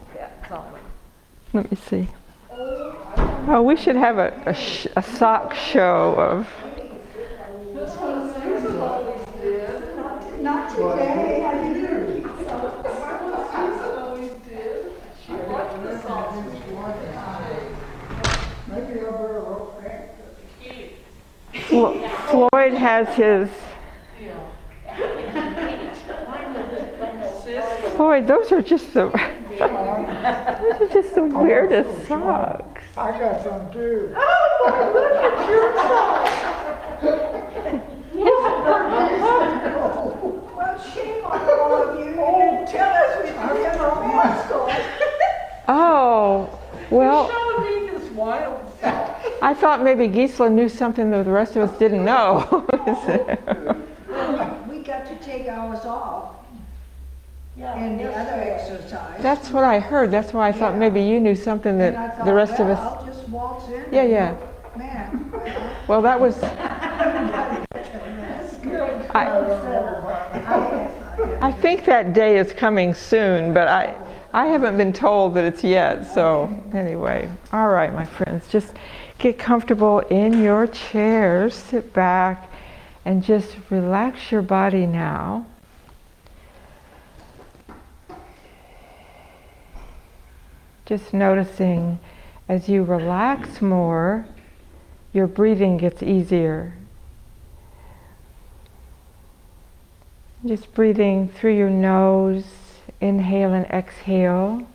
Let me see. Oh, we should have a sock show of... Not today, I didn't. Maybe I better look back. Floyd has his... Floyd, those are just the... those are just the weirdest socks. I got some too. Well, shame on all of you. You didn't tell us we could get our masks on. Oh, well, Showed me this wild stuff. I thought maybe Gisela knew something that the rest of us didn't know. We got to take ours off. And the other exercise. That's what I heard. That's why I thought maybe you knew something And I that thought, the rest of well, us... I'll just waltz in. Yeah, yeah. Man, Well, that was... I think that day is coming soon, but I haven't been told that it's yet. So anyway, all right, my friends, just get comfortable in your chairs, sit back, and just relax your body now. Just noticing as you relax more, your breathing gets easier. Just breathing through your nose, inhale and exhale.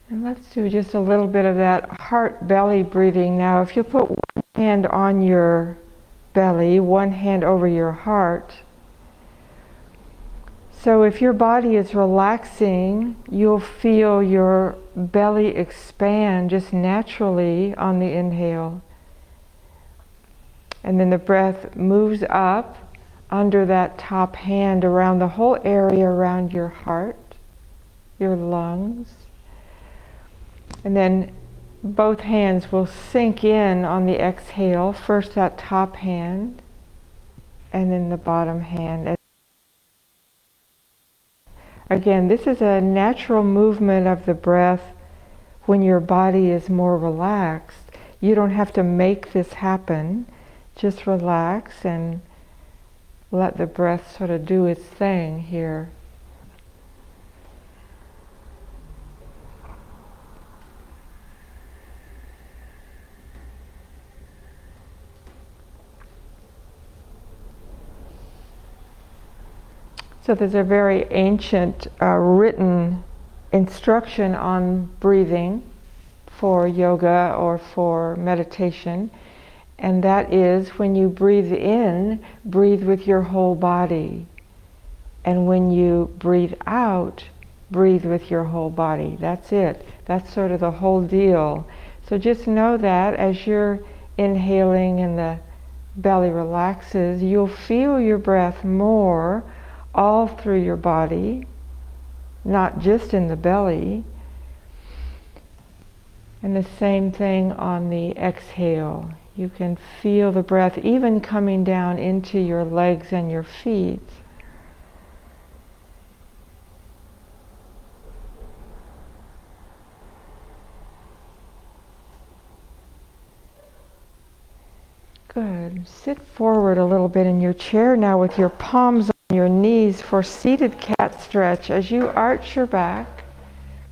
And let's do just a little bit of that heart belly breathing now. If you put one hand on your belly, one hand over your heart. So if your body is relaxing, you'll feel your belly expand just naturally on the inhale. And then the breath moves up under that top hand around the whole area around your heart, your lungs. And then both hands will sink in on the exhale, first that top hand and then the bottom hand. Again, this is a natural movement of the breath when your body is more relaxed. You don't have to make this happen. Just relax and let the breath sort of do its thing here. So there's a very ancient written instruction on breathing for yoga or for meditation, and that is when you breathe in, breathe with your whole body, and when you breathe out, breathe with your whole body. That's it. That's sort of the whole deal. So just know that as you're inhaling and the belly relaxes, you'll feel your breath more all through your body, not just in the belly. And the same thing on the exhale. You can feel the breath even coming down into your legs and your feet. Good. Sit forward a little bit in your chair now with your palms on your knees for seated cat stretch. As you arch your back,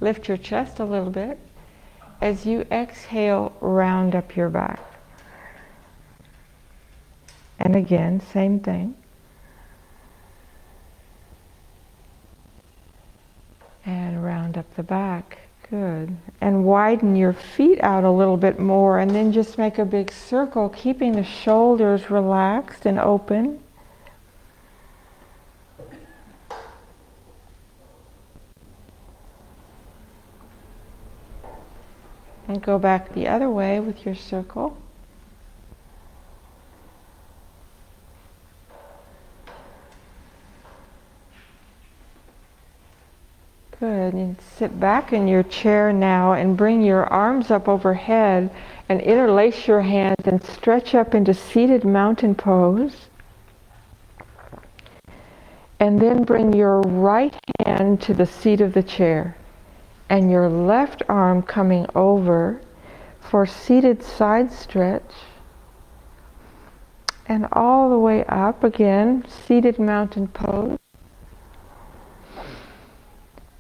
lift your chest a little bit. As you exhale, round up your back. And again, same thing. And round up the back. Good. And widen your feet out a little bit more, and then just make a big circle, keeping the shoulders relaxed and open. And go back the other way with your circle. Good. And sit back in your chair now and bring your arms up overhead and interlace your hands and stretch up into seated mountain pose. And then bring your right hand to the seat of the chair and your left arm coming over for seated side stretch. And all the way up again, seated mountain pose.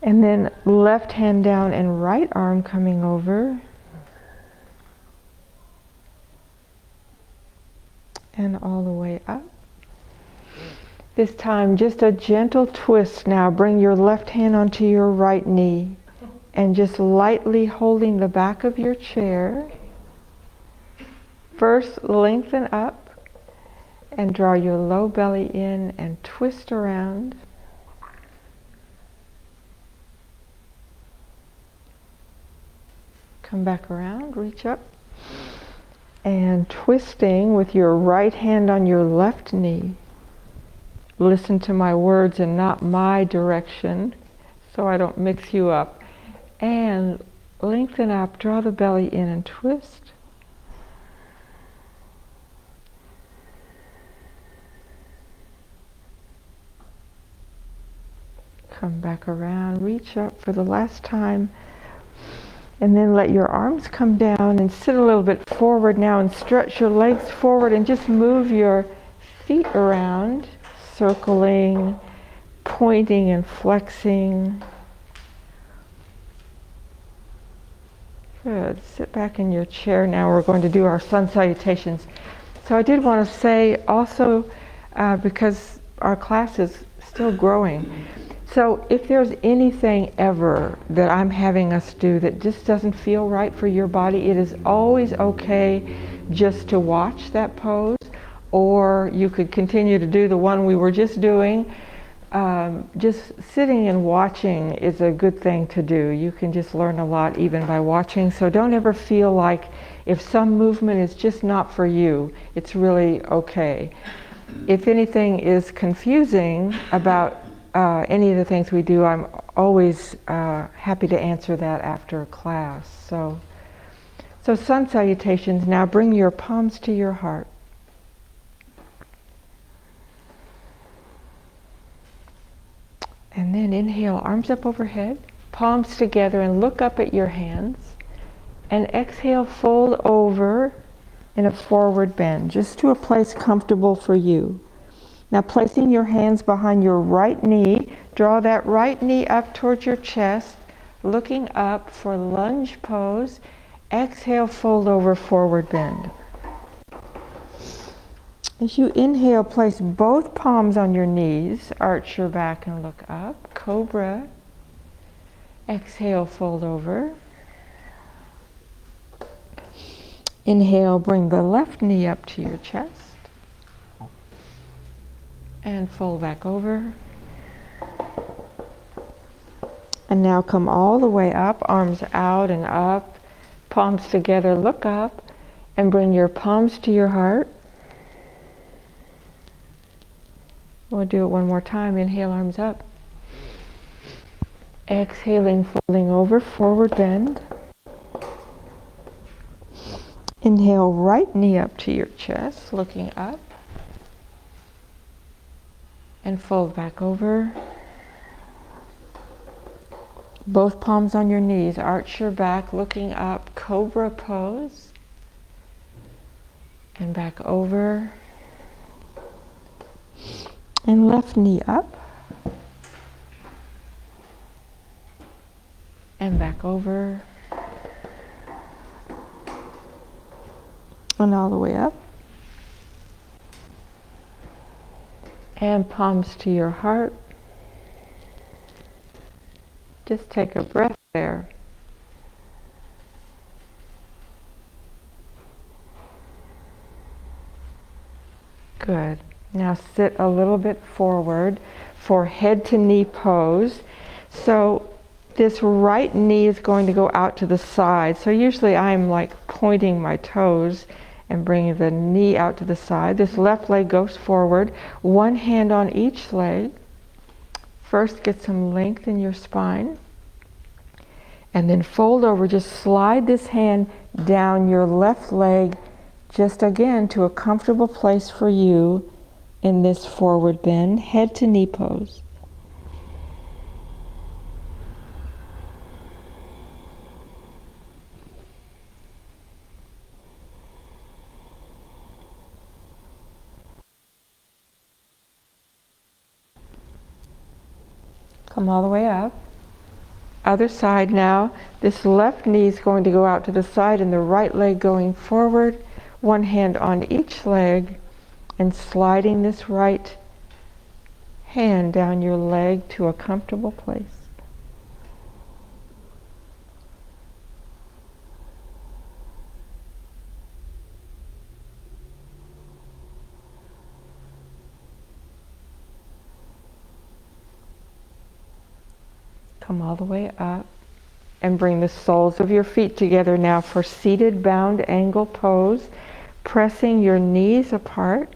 And then left hand down and right arm coming over. And all the way up. This time just a gentle twist now. Bring your left hand onto your right knee and just lightly holding the back of your chair. First lengthen up and draw your low belly in and twist around. Come back around, reach up, and twisting with your right hand on your left knee. Listen to my words and not my direction, so I don't mix you up. And lengthen up, draw the belly in and twist. Come back around, reach up for the last time. And then let your arms come down and sit a little bit forward now and stretch your legs forward and just move your feet around, circling, pointing and flexing. Good. Sit back in your chair now. We're going to do our sun salutations. So I did want to say also, because our class is still growing, so if there's anything ever that I'm having us do that just doesn't feel right for your body, it is always okay just to watch that pose, or you could continue to do the one we were just doing. Just sitting and watching is a good thing to do. You can just learn a lot even by watching. So don't ever feel like if some movement is just not for you, it's really okay. If anything is confusing about any of the things we do, I'm always happy to answer that after class. So sun salutations. Now bring your palms to your heart. And then inhale, arms up overhead, palms together, and look up at your hands. And exhale, fold over in a forward bend, just to a place comfortable for you. Now placing your hands behind your right knee, draw that right knee up towards your chest, looking up for lunge pose. Exhale, fold over, forward bend. As you inhale, place both palms on your knees, arch your back and look up, cobra. Exhale, fold over. Inhale, bring the left knee up to your chest. And fold back over. And now come all the way up, arms out and up, palms together, look up, and bring your palms to your heart. We'll do it one more time. Inhale, arms up. Exhaling, folding over, forward bend. Inhale, right knee up to your chest, looking up. And fold back over. Both palms on your knees, arch your back, looking up, cobra pose. And back over. And left knee up. And back over. And all the way up. And palms to your heart. Just take a breath there. Good. Now sit a little bit forward for head to knee pose. So this right knee is going to go out to the side. So usually I'm like pointing my toes and bringing the knee out to the side. This left leg goes forward, one hand on each leg. First get some length in your spine. And then fold over, just slide this hand down your left leg, just again to a comfortable place for you in this forward bend, head to knee pose. Come all the way up. Other side now. This left knee is going to go out to the side and the right leg going forward. One hand on each leg and sliding this right hand down your leg to a comfortable place. Come all the way up and bring the soles of your feet together now for seated bound angle pose, pressing your knees apart,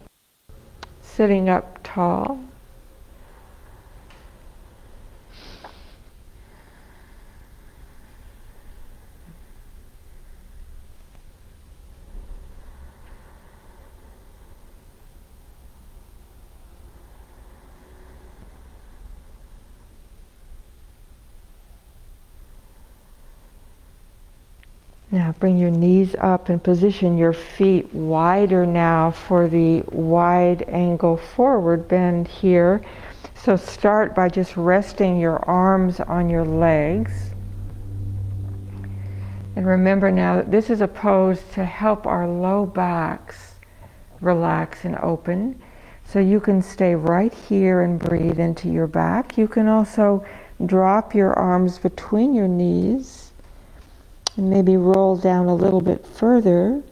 sitting up tall. Now bring your knees up and position your feet wider now for the wide angle forward bend here. So start by just resting your arms on your legs. And remember now that this is a pose to help our low backs relax and open. So you can stay right here and breathe into your back. You can also drop your arms between your knees and maybe roll down a little bit further.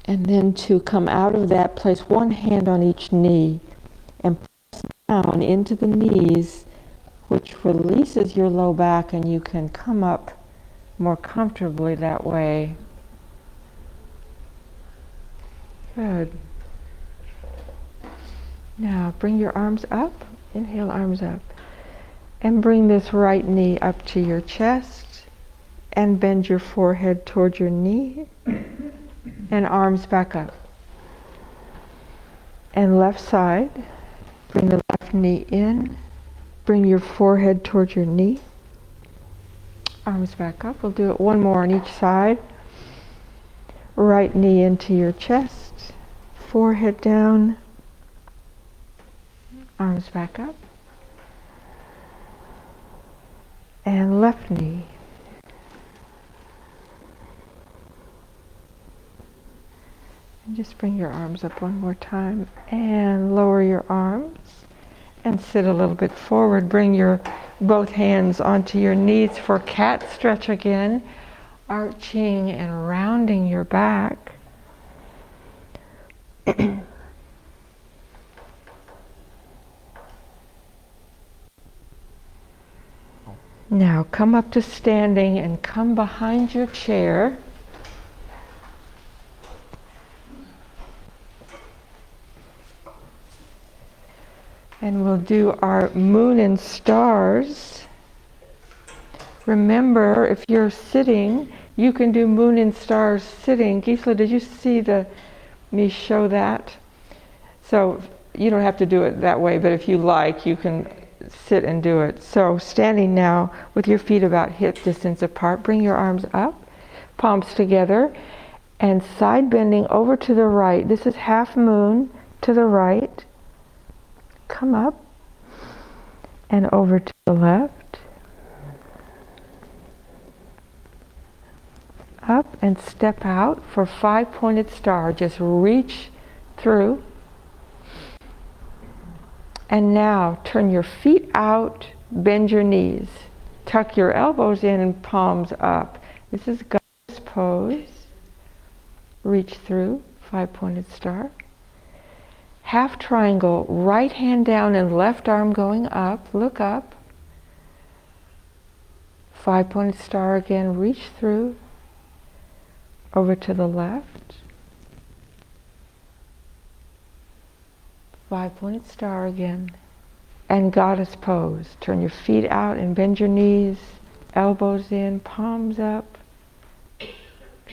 And then to come out of that, place one hand on each knee and press down into the knees, which releases your low back, and you can come up more comfortably that way. Good. Now bring your arms up. Inhale, arms up. And bring this right knee up to your chest and bend your forehead toward your knee and arms back up. And left side, bring the left knee in, bring your forehead toward your knee. Arms back up. We'll do it one more on each side. Right knee into your chest, forehead down, arms back up. And left knee. And just bring your arms up one more time and lower your arms and sit a little bit forward. Bring your both hands onto your knees for cat stretch again, arching and rounding your back. Now come up to standing and come behind your chair. And we'll do our moon and stars. Remember, if you're sitting, you can do moon and stars sitting. Gisela, did you see me show that? So you don't have to do it that way, but if you like, you can sit and do it. So standing now with your feet about hip distance apart, bring your arms up, palms together, and side bending over to the right. This is half moon to the right. Come up and over to the left. Up and step out for 5-pointed star. Just reach through. And now turn your feet out, bend your knees. Tuck your elbows in and palms up. This is Goddess pose. Reach through, 5-pointed star. Half triangle, right hand down and left arm going up. Look up. 5-pointed star again, reach through. Over to the left. 5-pointed star again. And Goddess pose. Turn your feet out and bend your knees. Elbows in, palms up.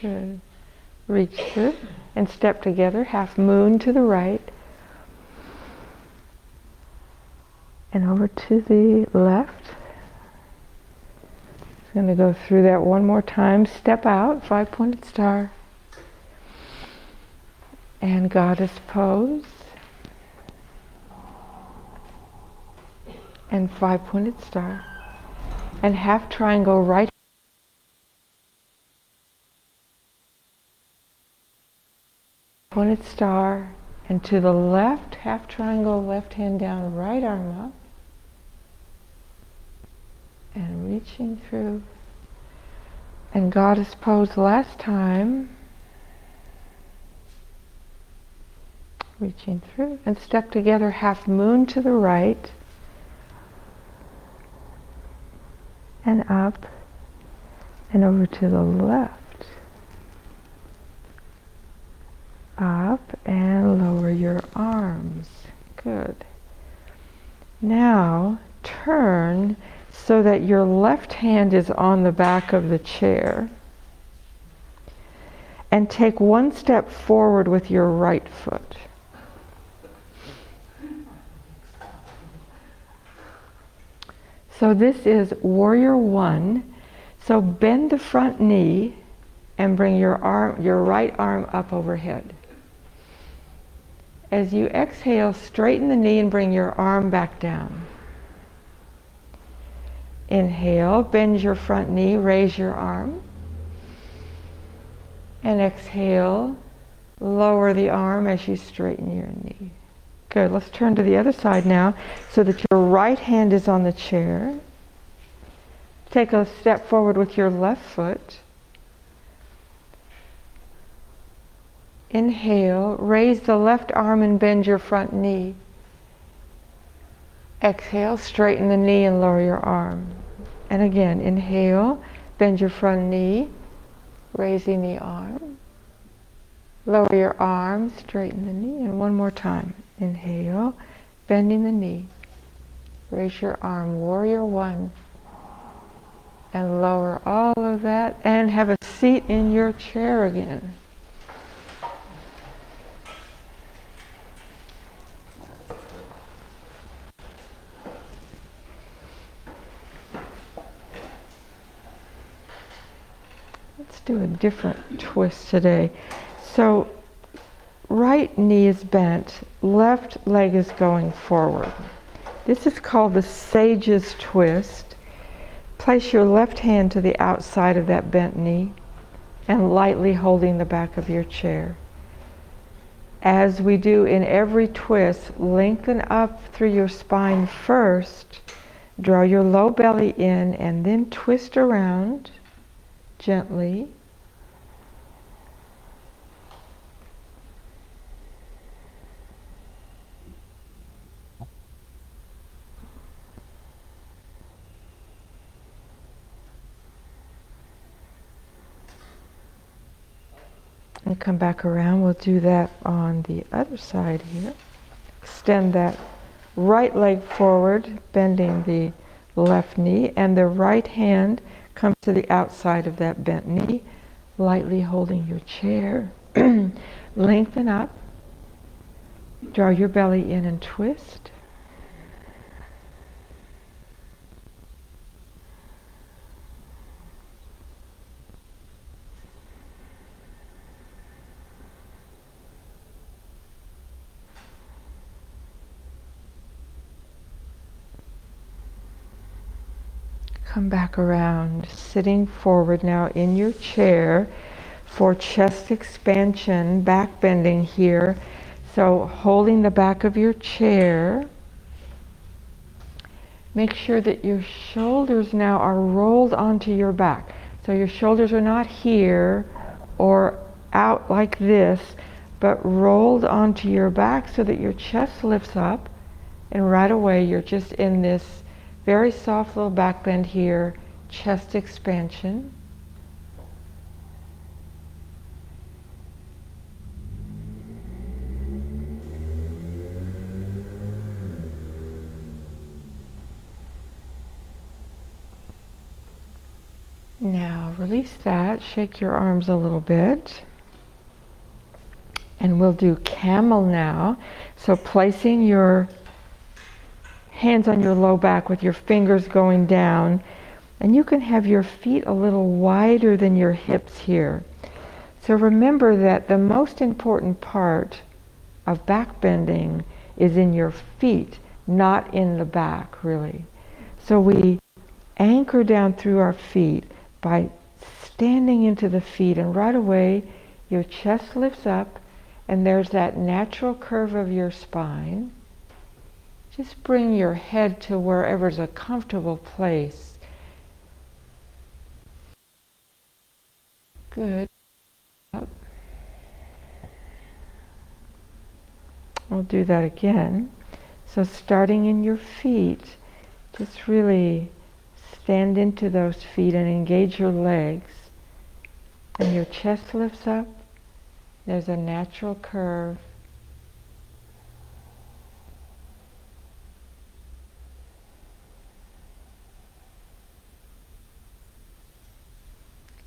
Good. Reach through and step together. Half moon to the right. And over to the left. I'm going to go through that one more time. Step out, 5-pointed star. And Goddess pose. And 5-pointed star. And half triangle, right. Pointed star. And to the left, half triangle, left hand down, right arm up. And reaching through. And Goddess pose last time. Reaching through. And step together, half moon to the right. And up. And over to the left. Up and lower your arms. Good. Now turn so that your left hand is on the back of the chair. And take one step forward with your right foot. So this is warrior one. So bend the front knee and bring your right arm up overhead. As you exhale, straighten the knee and bring your arm back down. Inhale, bend your front knee, raise your arm. And exhale, lower the arm as you straighten your knee. Good, let's turn to the other side now so that your right hand is on the chair. Take a step forward with your left foot. Inhale, raise the left arm and bend your front knee. Exhale, straighten the knee and lower your arm. And again, inhale, bend your front knee, raising the arm. Lower your arm, straighten the knee, and one more time. Inhale, bending the knee. Raise your arm, warrior one. And lower all of that, and have a seat in your chair again. Let's do a different twist today. So, right knee is bent, left leg is going forward. This is called the Sage's Twist. Place your left hand to the outside of that bent knee and lightly holding the back of your chair. As we do in every twist, lengthen up through your spine first, draw your low belly in, and then twist around gently. And come back around. We'll do that on the other side here. Extend that right leg forward, bending the left knee, and the right hand comes to the outside of that bent knee, lightly holding your chair. Lengthen up. Draw your belly in and twist. Come back around, sitting forward now in your chair for chest expansion, back bending here. So holding the back of your chair, make sure that your shoulders now are rolled onto your back. So your shoulders are not here or out like this, but rolled onto your back so that your chest lifts up, and right away you're just in this very soft little back bend here, chest expansion. Now release that, shake your arms a little bit. And we'll do camel now. So placing your hands on your low back with your fingers going down, and you can have your feet a little wider than your hips here. So remember that the most important part of back bending is in your feet, not in the back, really. So we anchor down through our feet by standing into the feet, and right away your chest lifts up, and there's that natural curve of your spine. Just bring your head to wherever's a comfortable place. Good. Up. We'll do that again. So starting in your feet, just really stand into those feet and engage your legs. And your chest lifts up. There's a natural curve.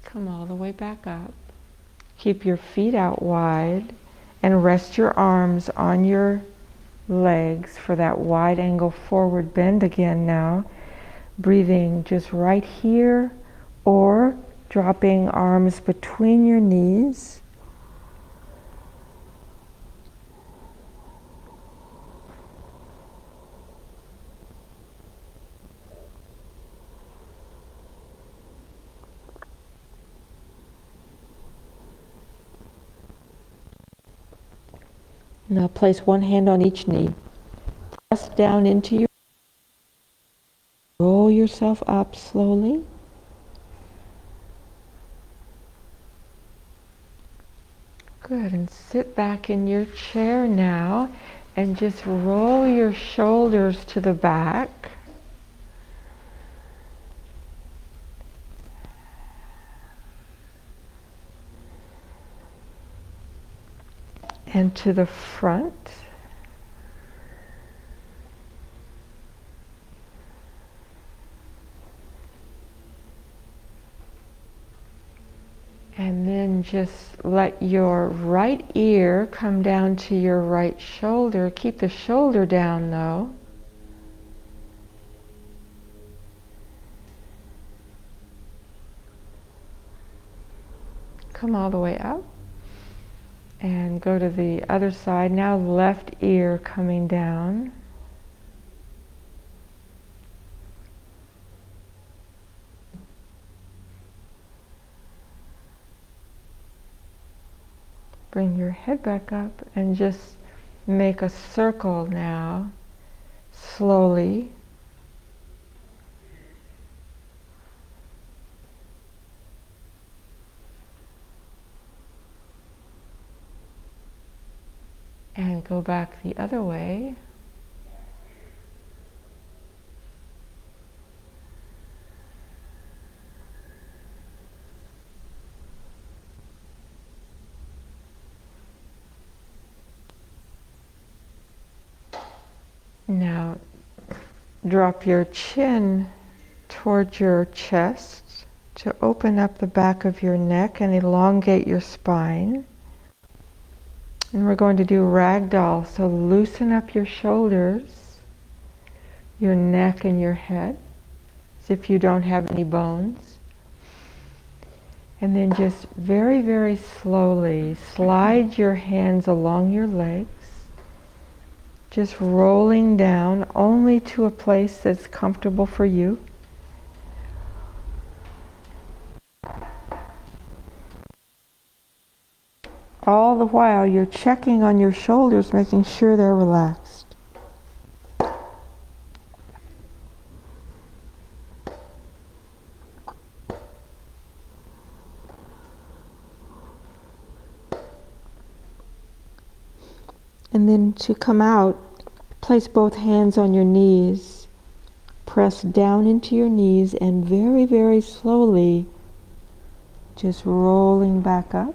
Come all the way back up. Keep your feet out wide and rest your arms on your legs for that wide angle forward bend again now. Breathing just right here, or dropping arms between your knees. Now place one hand on each knee. Press down into your... Roll yourself up slowly. Good, and sit back in your chair now and just roll your shoulders to the back. And to the front. And then just let your right ear come down to your right shoulder. Keep the shoulder down though. Come all the way up. And go to the other side. Now left ear coming down. Bring your head back up and just make a circle now, slowly. And go back the other way. Now drop your chin towards your chest to open up the back of your neck and elongate your spine. And we're going to do ragdoll. So loosen up your shoulders, your neck and your head, as if you don't have any bones. And then just very, very slowly slide your hands along your legs, just rolling down only to a place that's comfortable for you. All the while you're checking on your shoulders, making sure they're relaxed. And then to come out, place both hands on your knees. Press down into your knees and very, very slowly just rolling back up.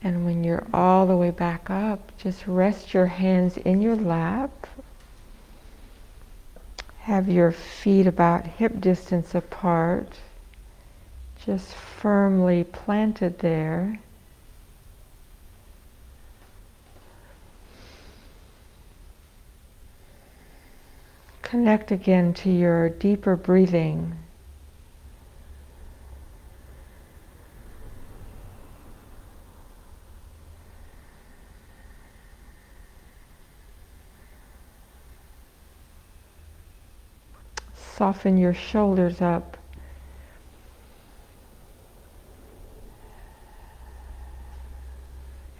And when you're all the way back up, just rest your hands in your lap. Have your feet about hip distance apart, just firmly planted there. Connect again to your deeper breathing. Soften your shoulders up.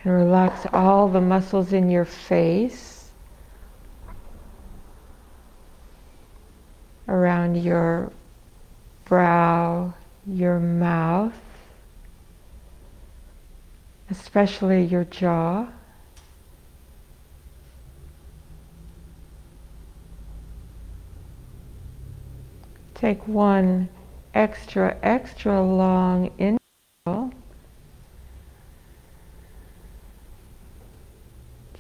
And relax all the muscles in your face, around your brow, your mouth, especially your jaw. Take one extra long inhale.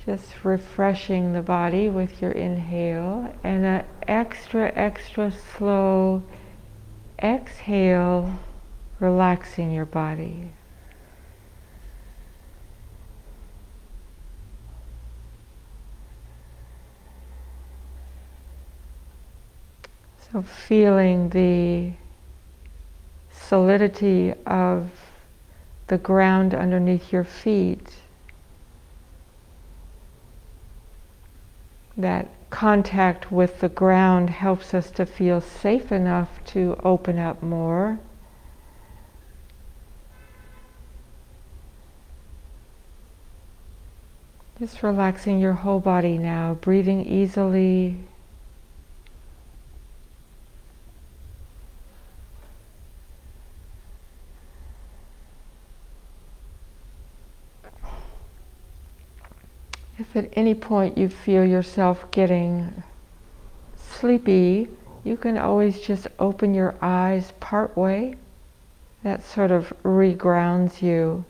Just refreshing the body with your inhale, and an extra slow exhale, relaxing your body. So feeling the solidity of the ground underneath your feet. That contact with the ground helps us to feel safe enough to open up more. Just relaxing your whole body now, breathing easily. If at any point you feel yourself getting sleepy, you can always just open your eyes part way. That sort of regrounds you.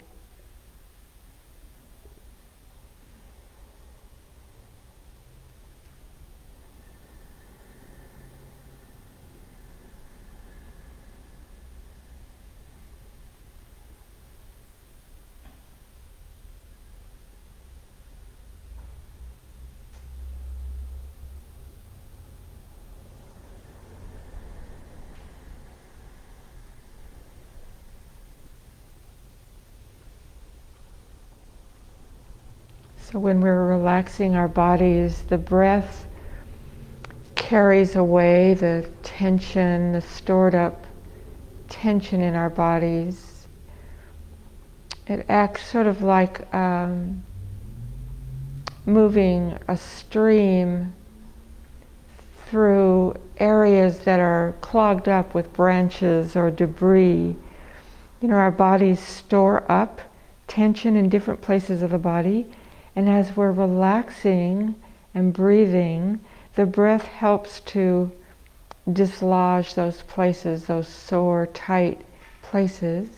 So when we're relaxing our bodies, the breath carries away the tension, the stored up tension in our bodies. It acts sort of like moving a stream through areas that are clogged up with branches or debris. You know, our bodies store up tension in different places of the body, and as we're relaxing and breathing, the breath helps to dislodge those places, those sore, tight places.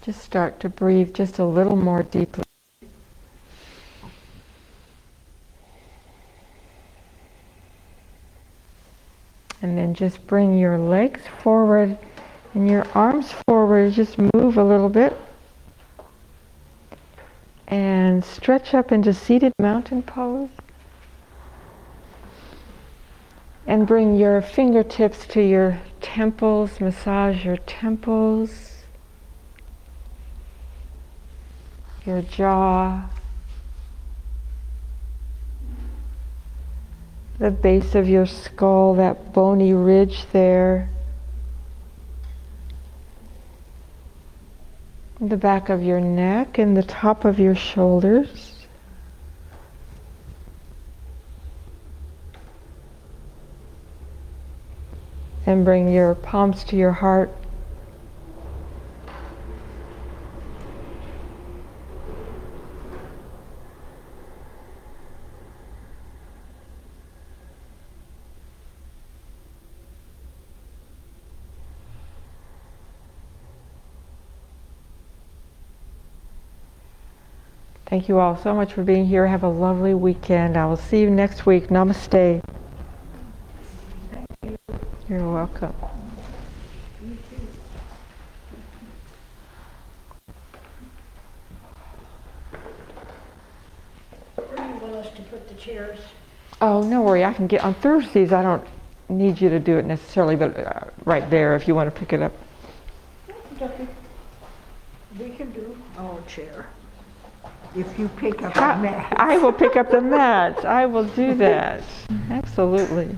Just start to breathe just a little more deeply. And then just bring your legs forward and your arms forward. Just move a little bit. And stretch up into seated mountain pose. And bring your fingertips to your temples. Massage your temples, your jaw, the base of your skull, that bony ridge there, the back of your neck and the top of your shoulders. And bring your palms to your heart. Thank you all so much for being here. Have a lovely weekend. I will see you next week. Namaste. You're welcome. Where do you want us to put the chairs? Oh, no worry. I can get on Thursdays. I don't need you to do it necessarily, but right there if you want to pick it up. We can do our chair. If you pick up the mat. I will pick up the mats. I will do that. Absolutely.